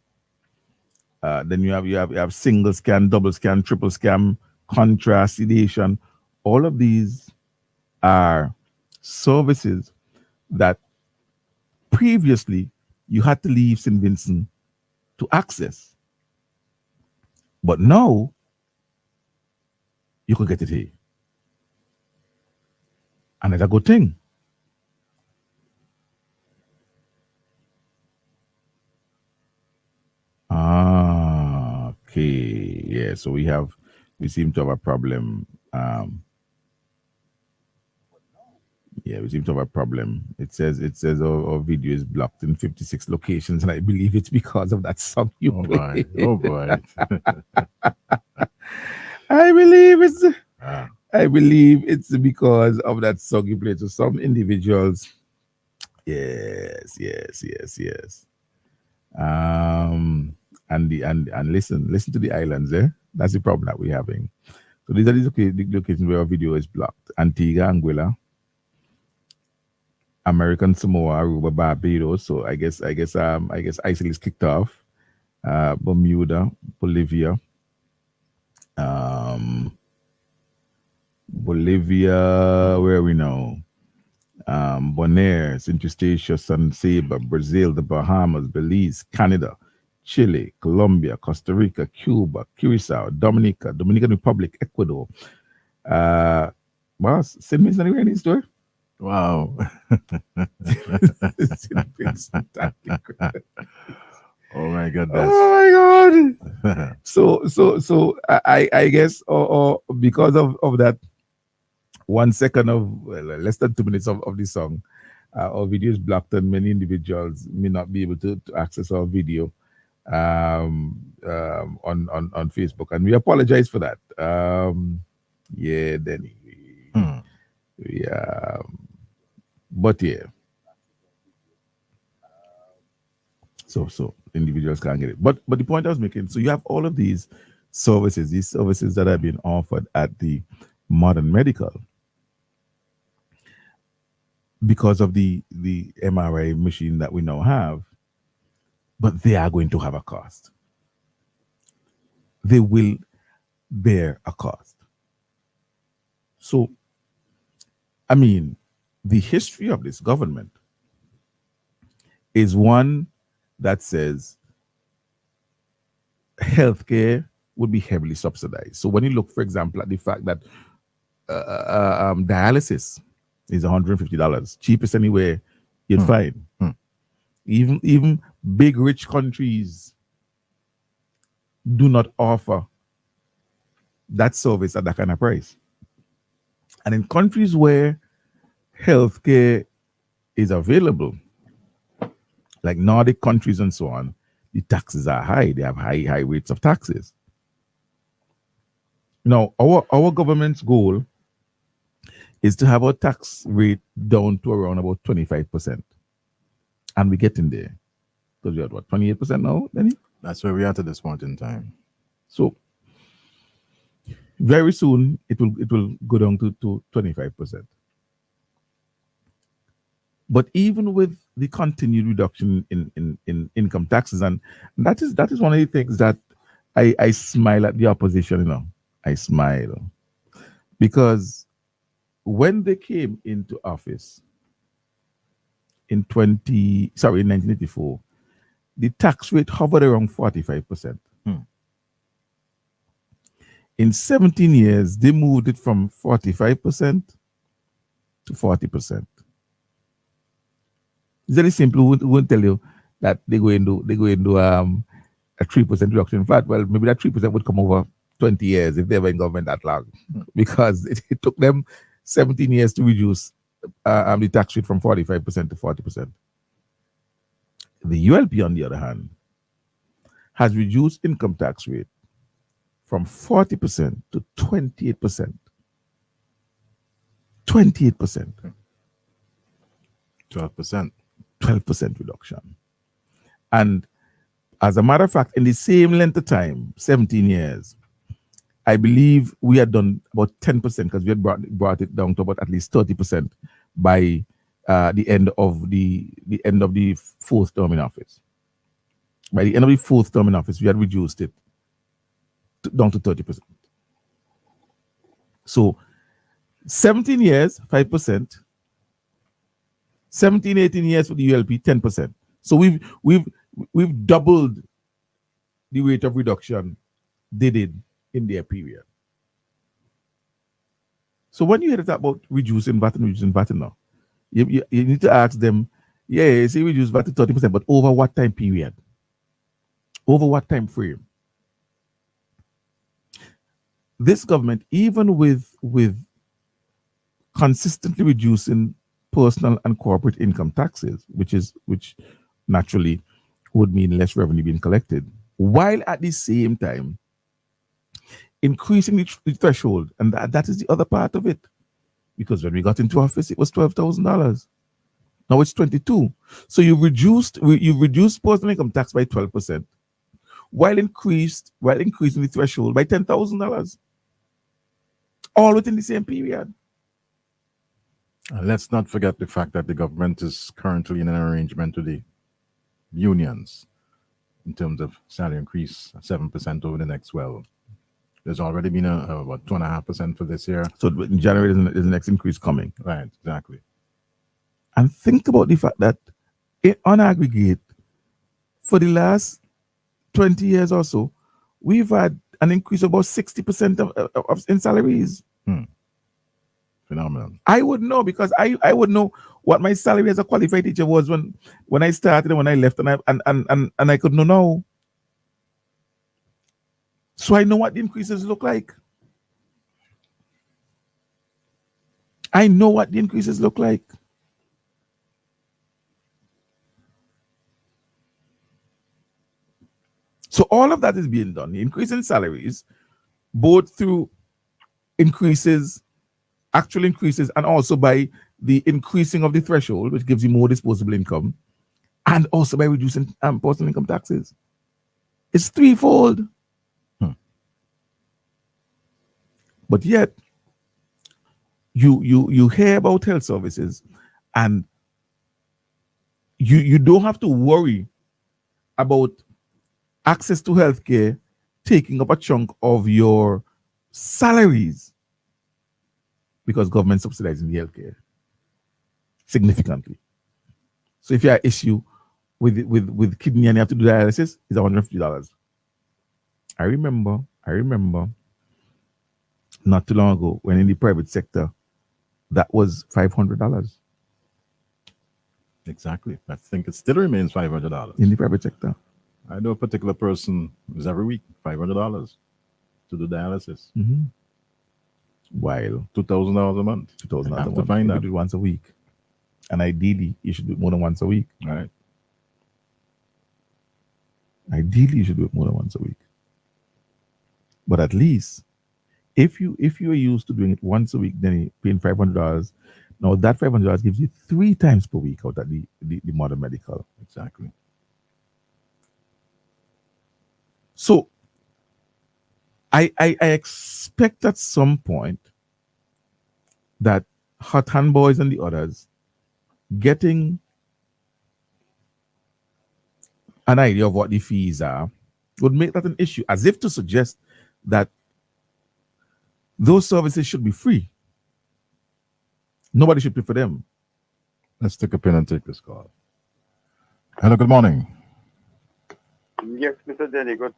Then you have single scan, double scan, triple scan, contrast, sedation. All of these are services that previously you had to leave St. Vincent to access. But now, you can get it here. And it's a good thing. Okay. Yeah, so we seem to have a problem. We seem to have a problem. It says our video is blocked in 56 locations, and I believe it's because of that song you play. Oh boy. I believe it's because of that song you played. So some individuals, yes. And listen to the islands there. That's the problem that we're having. So these are the locations where our video is blocked: Antigua, Anguilla, American Samoa, Aruba, Barbados. So I guess ISIL is kicked off. Bermuda, Bolivia, where are we now? Bonaire, St. Eustatius, San Saba, Brazil, the Bahamas, Belize, Canada, Chile, Colombia, Costa Rica, Cuba, Curacao, Dominican Republic, Ecuador. Boss, send me anywhere in this store. Wow. Oh my goodness. Oh my God. So I guess or because of that 1 second of less than 2 minutes of the song, our video is blocked and many individuals may not be able to access our video on Facebook, and we apologize for that. Yeah, Denny. But yeah. So individuals can't get it. But the point I was making, so you have all of these services that are being offered at the Modern Medical because of the MRI machine that we now have, but they are going to have a cost. They will bear a cost. So, I mean, the history of this government is one that says healthcare would be heavily subsidized. So when you look, for example, at the fact that dialysis is $150, cheapest anywhere you'd find. Even big rich countries do not offer that service at that kind of price. And in countries where healthcare is available, like Nordic countries and so on, the taxes are high. They have high rates of taxes. Now, our government's goal is to have our tax rate down to around about 25%. And we're getting there. Because we're at what, 28% now, Danny? That's where we are at this point in time. So very soon it will go down to 25%. But even with the continued reduction in income taxes, and that is one of the things that I smile at the opposition, you know. I smile. Because when they came into office in 1984, the tax rate hovered around 45%. In 17 years, they moved it from 45% to 40%. It's very simple. We won't tell you that they go into a 3% reduction in VAT. Well, maybe that 3% would come over 20 years if they were in government that long, because it took them 17 years to reduce the tax rate from 45% to 40%. The ULP, on the other hand, has reduced income tax rate from 40% to 28%. 28%. 12%. 12% reduction. And as a matter of fact, in the same length of time, 17 years, I believe we had done about 10% because we had brought it down to about at least 30% by the end of the fourth term in office. By the end of the fourth term in office, we had reduced it down to 30%. So 17 years, 5%. 17, 18 years for the ULP, 10%. So we've doubled the rate of reduction they did in their period. So when you hear that about reducing VAT now, you need to ask them, yeah, say reduce VAT to 30%, but over what time period? Over what time frame? This government, even with consistently reducing personal and corporate income taxes, which naturally would mean less revenue being collected, while at the same time increasing the threshold, and that is the other part of it. Because when we got into office, it was $12,000. Now it's 22. So you've reduced personal income tax by 12%, while increasing the threshold by $10,000, all within the same period. And let's not forget the fact that the government is currently in an arrangement with the unions in terms of salary increase at 7% over the next 12. There's already been a 2.5% for this year. So in January is the next increase coming. Right, exactly. And think about the fact that on aggregate, for the last 20 years or so, we've had an increase of about 60% in salaries. Phenomenal. I would know, because I would know what my salary as a qualified teacher was when I started and when I left, and I could know now. So I know what the increases look like. I know what the increases look like. So all of that is being done. The increase in salaries, both through actual increases, and also by the increasing of the threshold, which gives you more disposable income, and also by reducing personal income taxes. It's threefold. But yet, you hear about health services, and you don't have to worry about access to healthcare taking up a chunk of your salaries, because government subsidizing the healthcare significantly. So if you have an issue with kidney and you have to do dialysis, it's $150. I remember not too long ago when in the private sector, that was $500 Exactly. I think it still remains $500 in the private sector. I know a particular person who's every week $500 to do dialysis. Mm-hmm. While $2,000 a month. $2,000 I have a to month. find You that. do it once a week, and ideally you should do it more than once a week. Right. Ideally, you should do it more than once a week. But at least, if you are used to doing it once a week, then you're paying $500. Now that $500 gives you 3 times per week out at the modern medical. Exactly. So I expect at some point that Hot Hand Boys and the others getting an idea of what the fees are would make that an issue, as if to suggest that those services should be free. Nobody should pay for them. Let's take a pen and take this call. Hello, good morning. Yes, Mr. Denny, good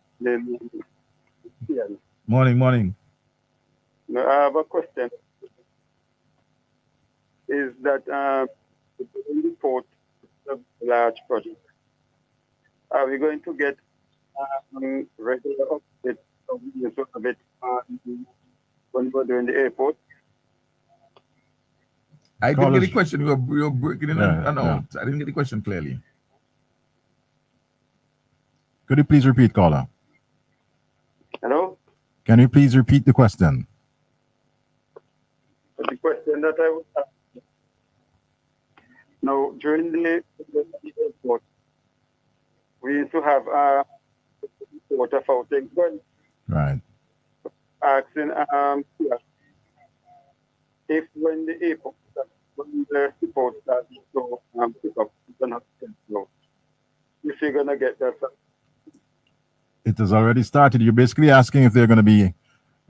morning. Morning. No, I have a question. Is that the report of a large project, are we going to get regular updates of it when we're doing the airport? I didn't get the question. You were breaking in and out. I didn't get the question clearly. Could you please repeat, caller? Hello? Can you please repeat the question? The question that I would ask. Now, during the airport, we used to have a report of how things going. Right. Asking if when the airport, when the report starts to pick up, if you're going to get that. It has already started. You're basically asking if there are going to be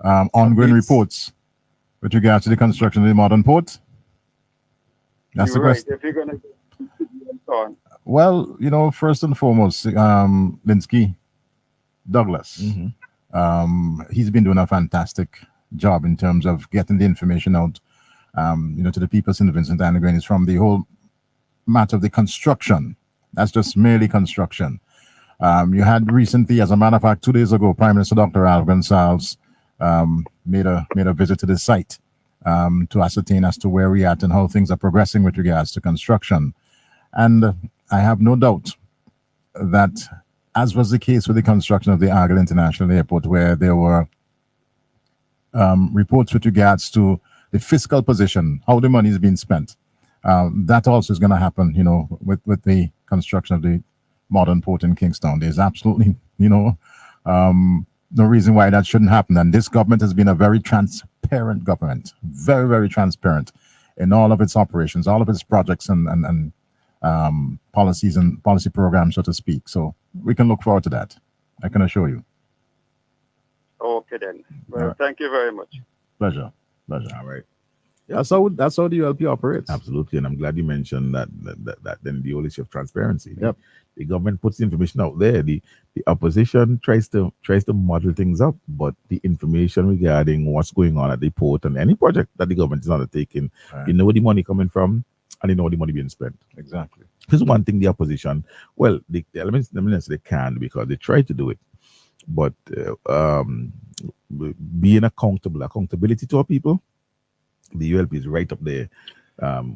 ongoing reports with regards to the construction of the modern port. That's the question. If you're going to get and so on. Well, first and foremost, Linsky Douglas, he's been doing a fantastic job in terms of getting the information out, to the people in Vincent Island Grange from the whole matter of the construction. That's just merely construction. You had recently, as a matter of fact, 2 days ago, Prime Minister Dr. Al Gonsalves made a visit to the site to ascertain as to where we're at and how things are progressing with regards to construction. And I have no doubt that, as was the case with the construction of the Argyle International Airport, where there were reports with regards to the fiscal position, how the money is being spent, that also is going to happen, with the construction of the modern port in Kingstown. There's absolutely, no reason why that shouldn't happen. And this government has been a very transparent government, very, very transparent in all of its operations, all of its projects and policies and policy programs, so to speak. So we can look forward to that. I can assure you. Okay then. Well, thank you very much. Pleasure. All right. Yeah, that's how the ULP operates. Absolutely, and I'm glad you mentioned that then the whole issue of transparency. Yep. The government puts the information out there. The opposition tries to model things up, but the information regarding what's going on at the port and any project that the government is undertaking, you know where the money coming from, and you know where the money being spent. Exactly. Here's one thing the opposition, well, the elements they can because they try to do it, but being accountability to our people, the ULP is right up there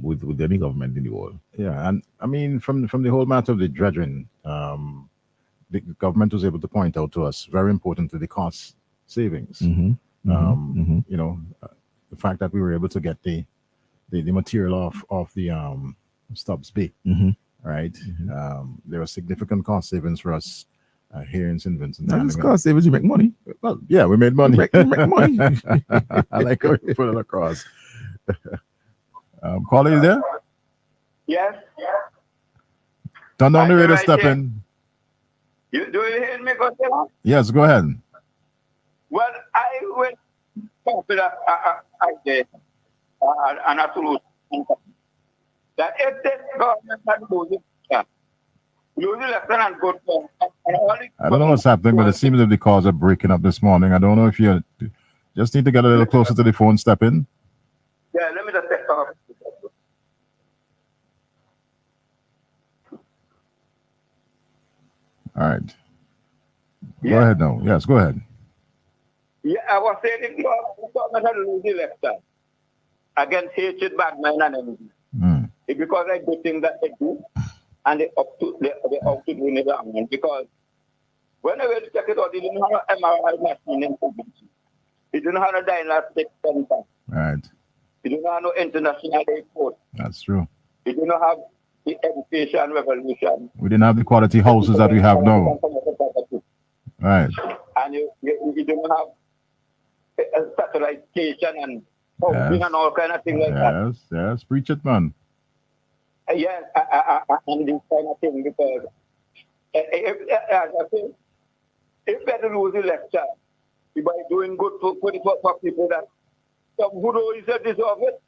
with any government in the world. Yeah, and I mean, from the whole matter of the dredging, the government was able to point out to us, very importantly, the cost savings. The fact that we were able to get the material off the Stubbs Bay, right? There were significant cost savings for us here in St. Vincent. Not just cost savings, you make money. Well, yeah, we made money. You make money. I like how you put it across. Caller, you there? Yes. Turn down the radio, right step here. in. Do you hear me, Costello? Yes, go ahead. Well, I will talk with an solution that if this government had moved it, lose election and go to. I don't know what's happening, but it seems that the calls are breaking up this morning. I don't know if you just need to get a little closer to the phone, step in. Yeah, let me just take off. All right. Go ahead now. Yes, go ahead. Yeah, I was saying if the government had lose the election against hatred, bad mind, and everything. It's because I do things that they do, and they up to doing it wrong. Because whenever you check it out, they didn't have an MRI machine in Kubisi. They didn't have a diagnostic center. Right. They didn't have no international airport. That's true. They didn't have the education revolution. We didn't have the quality houses that we have now. Right. And you didn't have a satellite station and housing and all kind of things like that. Yes, preach it, man. Yes, and this kind of thing, because if better lose the election, by doing good for people that some good always deserve it.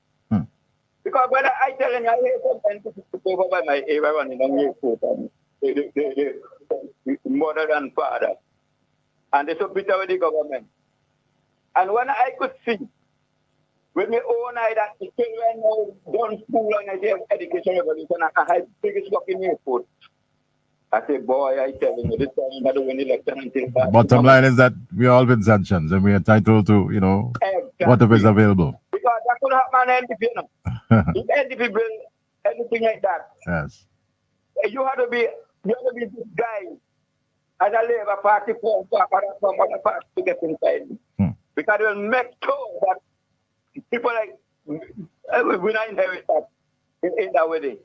Because when I tell you, I hear sometimes people over by my area running on your foot and the mother and father, and they so bitter with the government. And when I could see with my own eye that the children now done school and I have education revolution, I had biggest work in your foot. I say, boy, I tell you, this time I don't win election until that. Bottom line is that we're all Vincentians and we're entitled to, whatever is available. Because that could happen on NDP, if NDP bring anything like that, yes, you have to be this guy as a Labour Party from other party to get inside. Because it will make sure that people like we not inherit that in that way.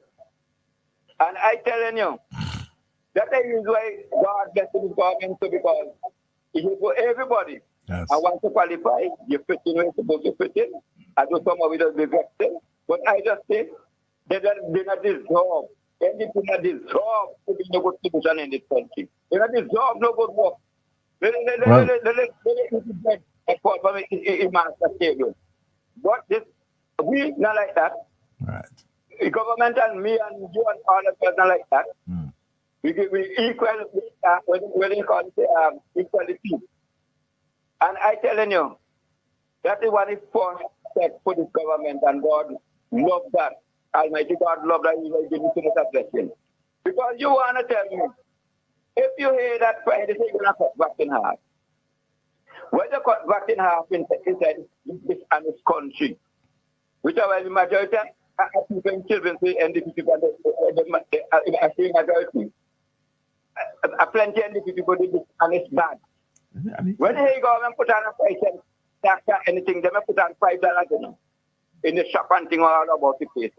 And I telling you, that is why God bless this government, so because it is for everybody. Yes. I want to qualify, you fit in where you're supposed to fit in. I do some of it as be vexed. But I just say they not deserve. They do not deserve to be in a good position in this country. They not deserve no good work. Let fall from a master table. But this, we not like that. Right. The government and me and you and all of us not like that. We equal, when you call it equality. And I telling you, that is what is first step for this government, and God love that. Almighty God love that. He will give you so much blessing. Because you want to tell me, if you hear that Friday, you're going to cut back in half. When you cut back in half inside this and this country, which are the majority of people in children, and the people, I think majority, plenty of the people did this, and it's bad. When the government put on a price and anything, they may put on $5 in the shop and thing all about the place.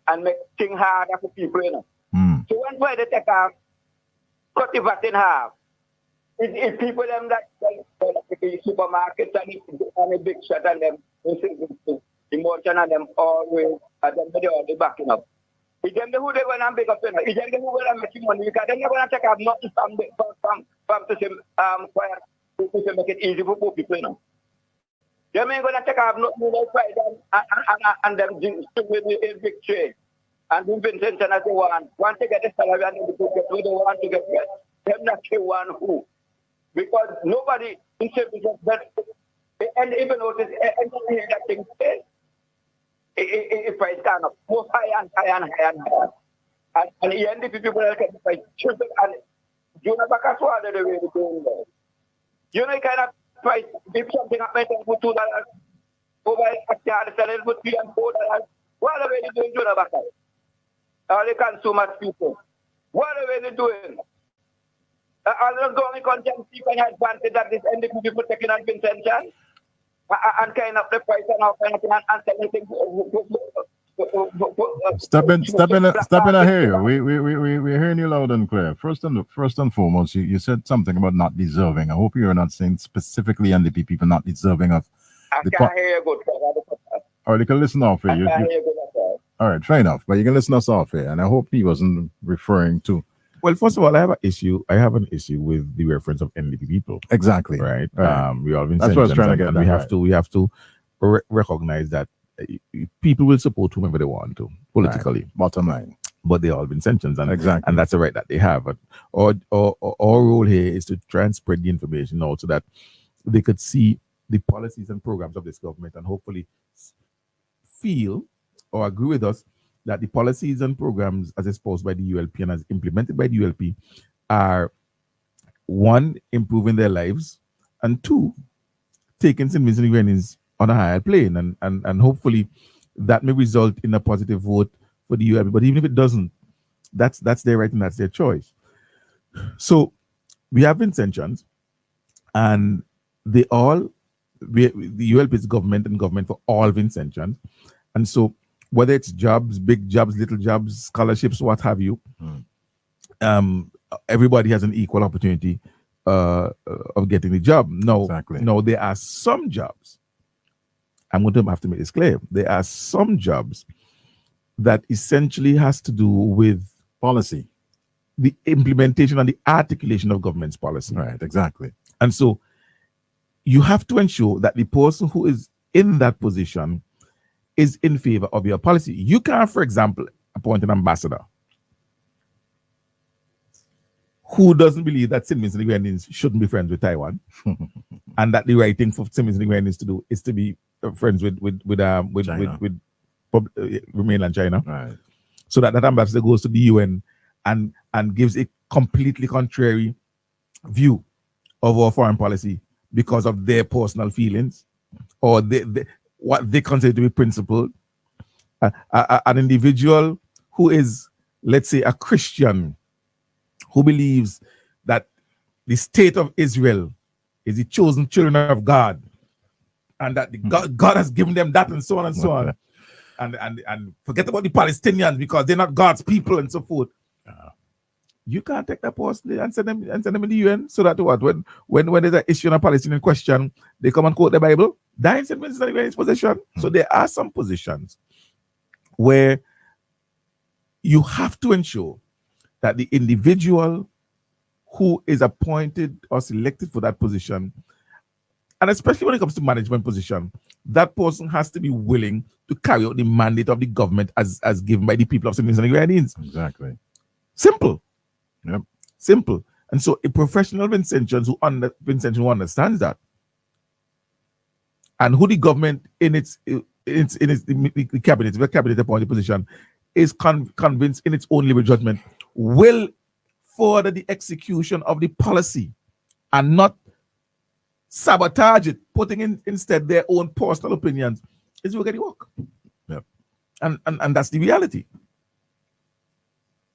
And make things harder for people, So when they take off, cut the VAT in half, it's people them that the supermarkets and the big shot and them, emotion and them always, and them they all backing up. It's them who they going to make up, it's them who going to make money, because they're not going to take off nothing from to say make it easy for poor people, They ain't going to take off nothing like pride and them with a big trade. And do Vincent as they want to get the salary and they get who they want to get rich. Them not the one who. Because nobody in service that, and even notice anything that thing says, if I stand up, most high and high and high and high. And the end, the people that can fight children and you know, back as well, they're really doing that. You know, kind of price, if something happens for $2, over at the other side, for $3 and $4, what are they doing, you know, back all the consumers people? What are they doing? All those government content people advantage that this NDP people taking on Vincent and kind of the price and all kind of thing and selling things. Step in. I hear you. We're hearing you loud and clear. First and foremost, you said something about not deserving. I hope you're not saying specifically NDP people not deserving of. I can't hear you good. All right, you can listen off here. I can't hear you good. All right, fair enough. But you can listen us off here, and I hope he wasn't referring to. Well, first of all, I have an issue with the reference of NDP people. Exactly. Right. Right. We all been. That's what I was trying to get. We have to recognize that people will support whomever they want to politically. Right. Bottom line. but they all Vincentians, and Exactly. and that's the right that they have. But our role here is to try and spread the information out so that they could see the policies and programs of this government and hopefully feel or agree with us that the policies and programs as exposed by the ULP and as implemented by the ULP are, one, improving their lives, and two, taking St. Vincent and Grenadines on a higher plane, and hopefully that may result in a positive vote for the ULP. But even if it doesn't, that's their right and that's their choice. So we have Vincentians, and the ULP is government and government for all Vincentians. And so whether it's jobs, big jobs, little jobs, scholarships, what have you, everybody has an equal opportunity of getting the job. No, there are some jobs. I'm going to have to make this clear. There are some jobs that essentially has to do with policy, the implementation and the articulation of government's policy. Right, exactly. And so you have to ensure that the person who is in that position is in favor of your policy. You can't, for example, appoint an ambassador who doesn't believe that St. Vincent and Grenadines shouldn't be friends with Taiwan, and that the right thing for St. Vincent and Grenadines to do is to be friends with mainland China. Right. So that ambassador goes to the UN and gives a completely contrary view of our foreign policy because of their personal feelings or what they consider to be principled. An individual who is, let's say, a Christian who believes that the state of Israel is the chosen children of God, and that God has given them that, and so on and so on, and forget about the Palestinians because they're not God's people and so forth. You can't take that person and send them in the UN, so that what when there's an issue on a Palestinian question, they come and quote the Bible. That in St. Vincent and Grenadines position. So there are some positions where you have to ensure that the individual who is appointed or selected for that position, and especially when it comes to management position, that person has to be willing to carry out the mandate of the government as given by the people of St. Vincent and Grenadines. Exactly. Simple. Yep. Simple. And so a professional Vincentian who understands that, and who the government in the cabinet, the cabinet appointed position, is convinced in its own liberal judgment will further the execution of the policy and not sabotage it, putting in instead their own personal opinions, is will get the work. Yep. And that's the reality.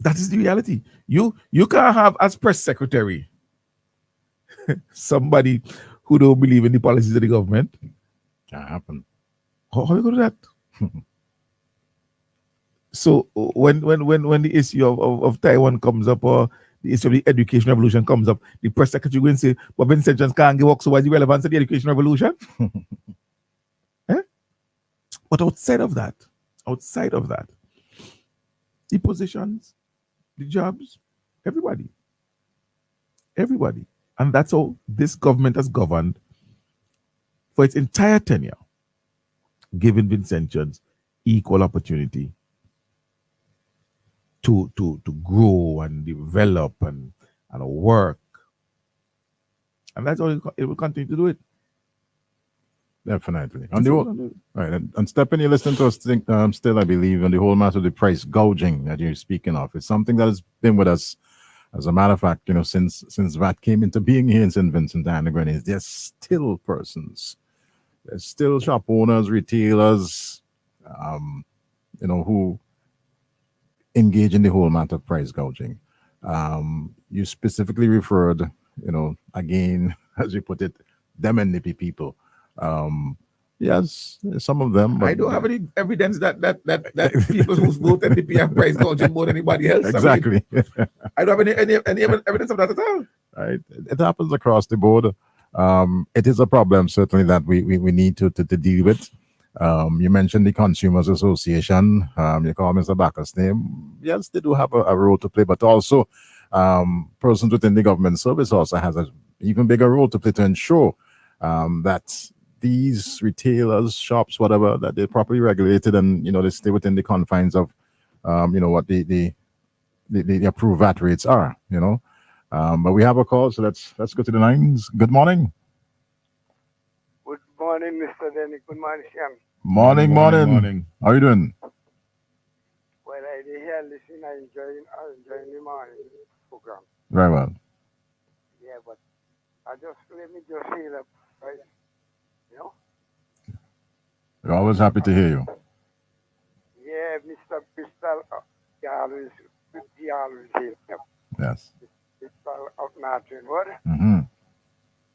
That is the reality. You can't have as press secretary somebody who don't believe in the policies of the government. Can't happen. How you go to that? So when the issue of Taiwan comes up, or the issue of the education revolution comes up, the press secretary will and say, but Vincentians can't give work, so what's the relevance of the education revolution? But outside of that, the positions, the jobs, everybody. And that's how this government has governed for its entire tenure, giving Vincentians equal opportunity to grow and develop and work. And that's how it will continue to do it. Definitely. Right. And Stephen, you're listening to us still, I believe, on the whole matter of the price gouging that you're speaking of. It's something that has been with us, as a matter of fact, since VAT came into being here in St. Vincent and the Grenadines. There's still persons, there's still shop owners, retailers, who engage in the whole matter of price gouging. You specifically referred, again, as you put it, them NDP people. Yes, some of them. But I don't have any evidence that people who vote NDP have price gouging more than anybody else. Exactly. I don't have any evidence of that at all. Right. It happens across the board. It is a problem certainly that we need to deal with. You mentioned the Consumers Association. You call Mr. Backus' name. Yes, they do have a role to play, but also persons within the government service also has an even bigger role to play to ensure that these retailers, shops, whatever, that they're properly regulated and they stay within the confines of what the the approved VAT rates are, but we have a call, so let's go to the lines. Good morning. Good morning, Mr. Denny. Good morning, Sam. Morning. How are you doing? Well, I did hear listening. I enjoying the morning program. Very well. Yeah, but let me just say that, right? We're always happy to hear you. Yeah, Mr. Bristol, he always hear him. Yes. Bristol of Martin Wood. Mm-hmm.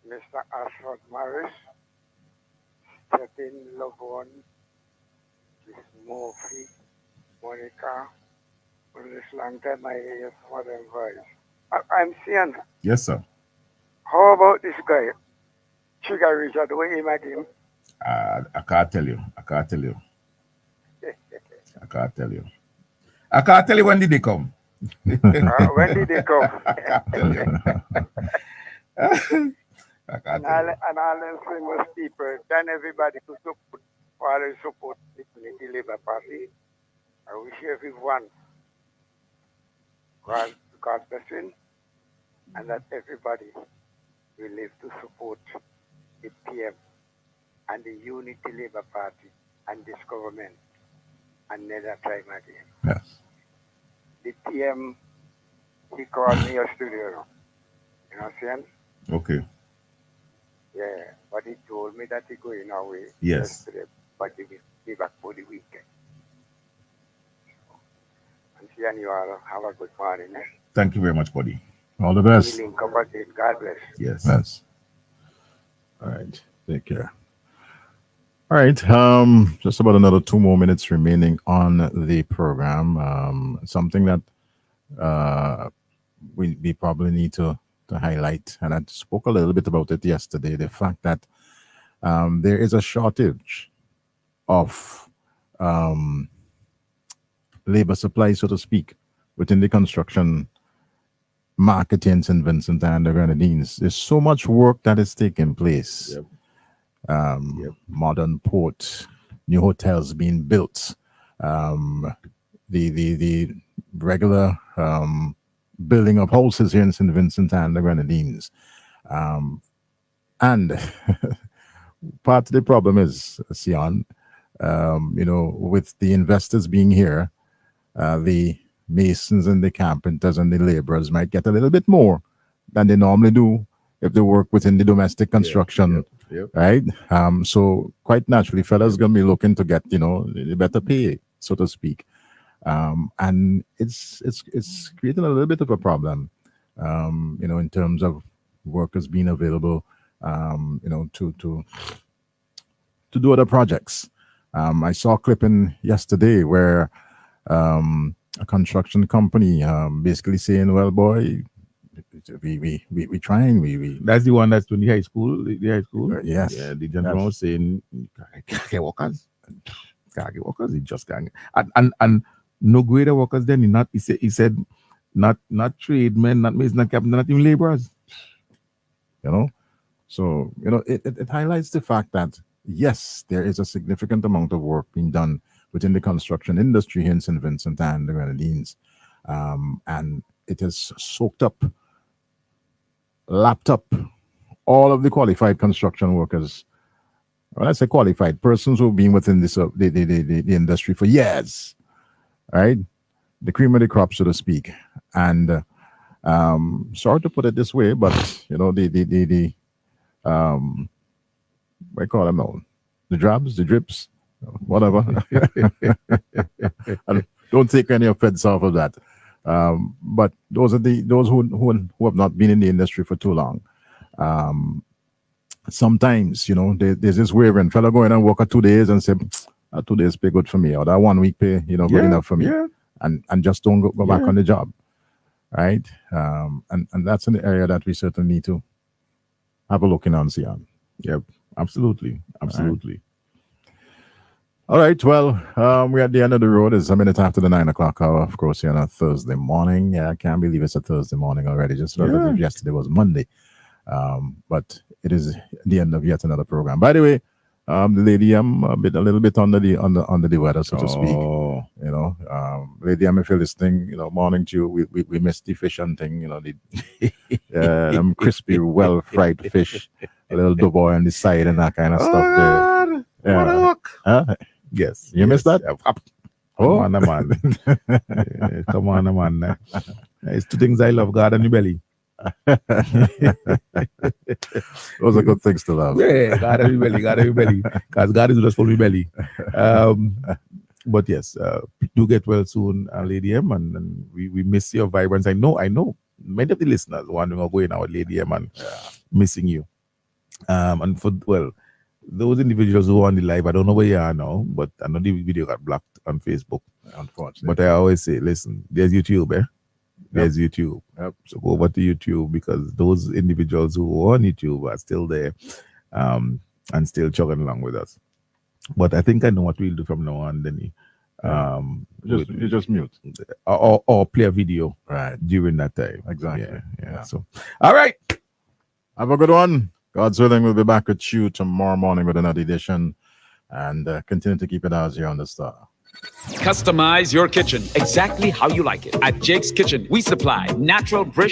Mr. Ashford Morris. Stephen Lovon. Miss Murphy. Monica. For this long time I hear some of them voice. I'm seeing. Yes, sir. How about this guy? Sugar Richard, the way he make him? I can't tell you. I can't tell you when did they come. When did they come? I can't tell you. And all them famous people, then everybody to support, always support the Unity Labour Party. I wish everyone God blessing, and that everybody will live to support the PM and the Unity Labour Party and this government another time again. Yes. The PM, he called me yesterday, you know what I'm saying? Okay. Yeah, but he told me that he going away Yes. yesterday, but he will be back for the weekend. And seeing you all have a good morning. Thank you very much, buddy. All the best. Link up again. God bless. Yes. All right. Take care. All right. Just about another 2 more minutes remaining on the program. Something that we probably need to highlight, and I spoke a little bit about it yesterday, the fact that there is a shortage of labor supply, so to speak, within the construction market in St. Vincent and the Grenadines. There's so much work that is taking place. Yep. Modern port, new hotels being built, the regular building of houses here in St. Vincent and the Grenadines. And part of the problem is, Sion, with the investors being here, the masons and the carpenters and the laborers might get a little bit more than they normally do if they work within the domestic construction, Yep. right? So quite naturally, fellas gonna be looking to get the better pay, so to speak, and it's creating a little bit of a problem, in terms of workers being available, to do other projects. I saw a clipping yesterday where a construction company basically saying, "Well, boy, we trying, we." That's the one that's doing the high school. Yes. Yeah, the gentleman was saying, "Can't get workers. He just can't." And no greater workers than he said, not tradesmen, not masons, not captains, not even laborers. So it highlights the fact that yes, there is a significant amount of work being done within the construction industry here in St. Vincent and the Grenadines, and it has soaked up, lapped up all of the qualified construction workers. When I say qualified, persons who've been within this the industry for years, right? The cream of the crop, so to speak. And sorry to put it this way, but the what do you call them now? The drabs, the drips, whatever. And don't take any offense off of that. But those are those who have not been in the industry for too long. Sometimes, there's this wavering. Fella going and work 2 days and say, 2 days pay good for me, or that 1 week pay, good enough for me. Yeah. And just don't go back on the job. Right? And that's an area that we certainly need to have a look in on, Sion. Yep. Absolutely. All right. Well, we're at the end of the road. It's a minute after the 9 o'clock hour, of course, here on a Thursday morning. Yeah, I can't believe it's a Thursday morning already. Just felt as if yesterday was Monday. But it is the end of yet another program. By the way, the lady, I'm a little bit under the weather, so to speak. You know, Lady M, if you're listening, you know, morning to you. We missed the fish and thing, you know, the them crispy, well fried fish, a little doughboy on the side and that kind of stuff there. What a hook. Huh? Yes. You missed that? Come on, man. Come on, man. It's two things I love: God and the belly. Those are good things to love. Yeah, God and the belly, because God is just for the belly. But yes, do get well soon, Lady M, and we miss your vibrance. I know many of the listeners wondering about going out, Lady M, and missing you. And for those individuals who are on the live, I don't know where you are now, but I know the video got blocked on Facebook, unfortunately. But I always say, listen, there's YouTube, There's YouTube. So go over to YouTube, because those individuals who are on YouTube are still there, and still chugging along with us. But I think I know what we'll do from now on, Denny. You just mute. Or play a video during that time. Exactly. Yeah. So, all right. Have a good one. God's willing, we'll be back with you tomorrow morning with another edition. And continue to keep it as here on the Star. Customize your kitchen exactly how you like it. At Jake's Kitchen, we supply natural, fresh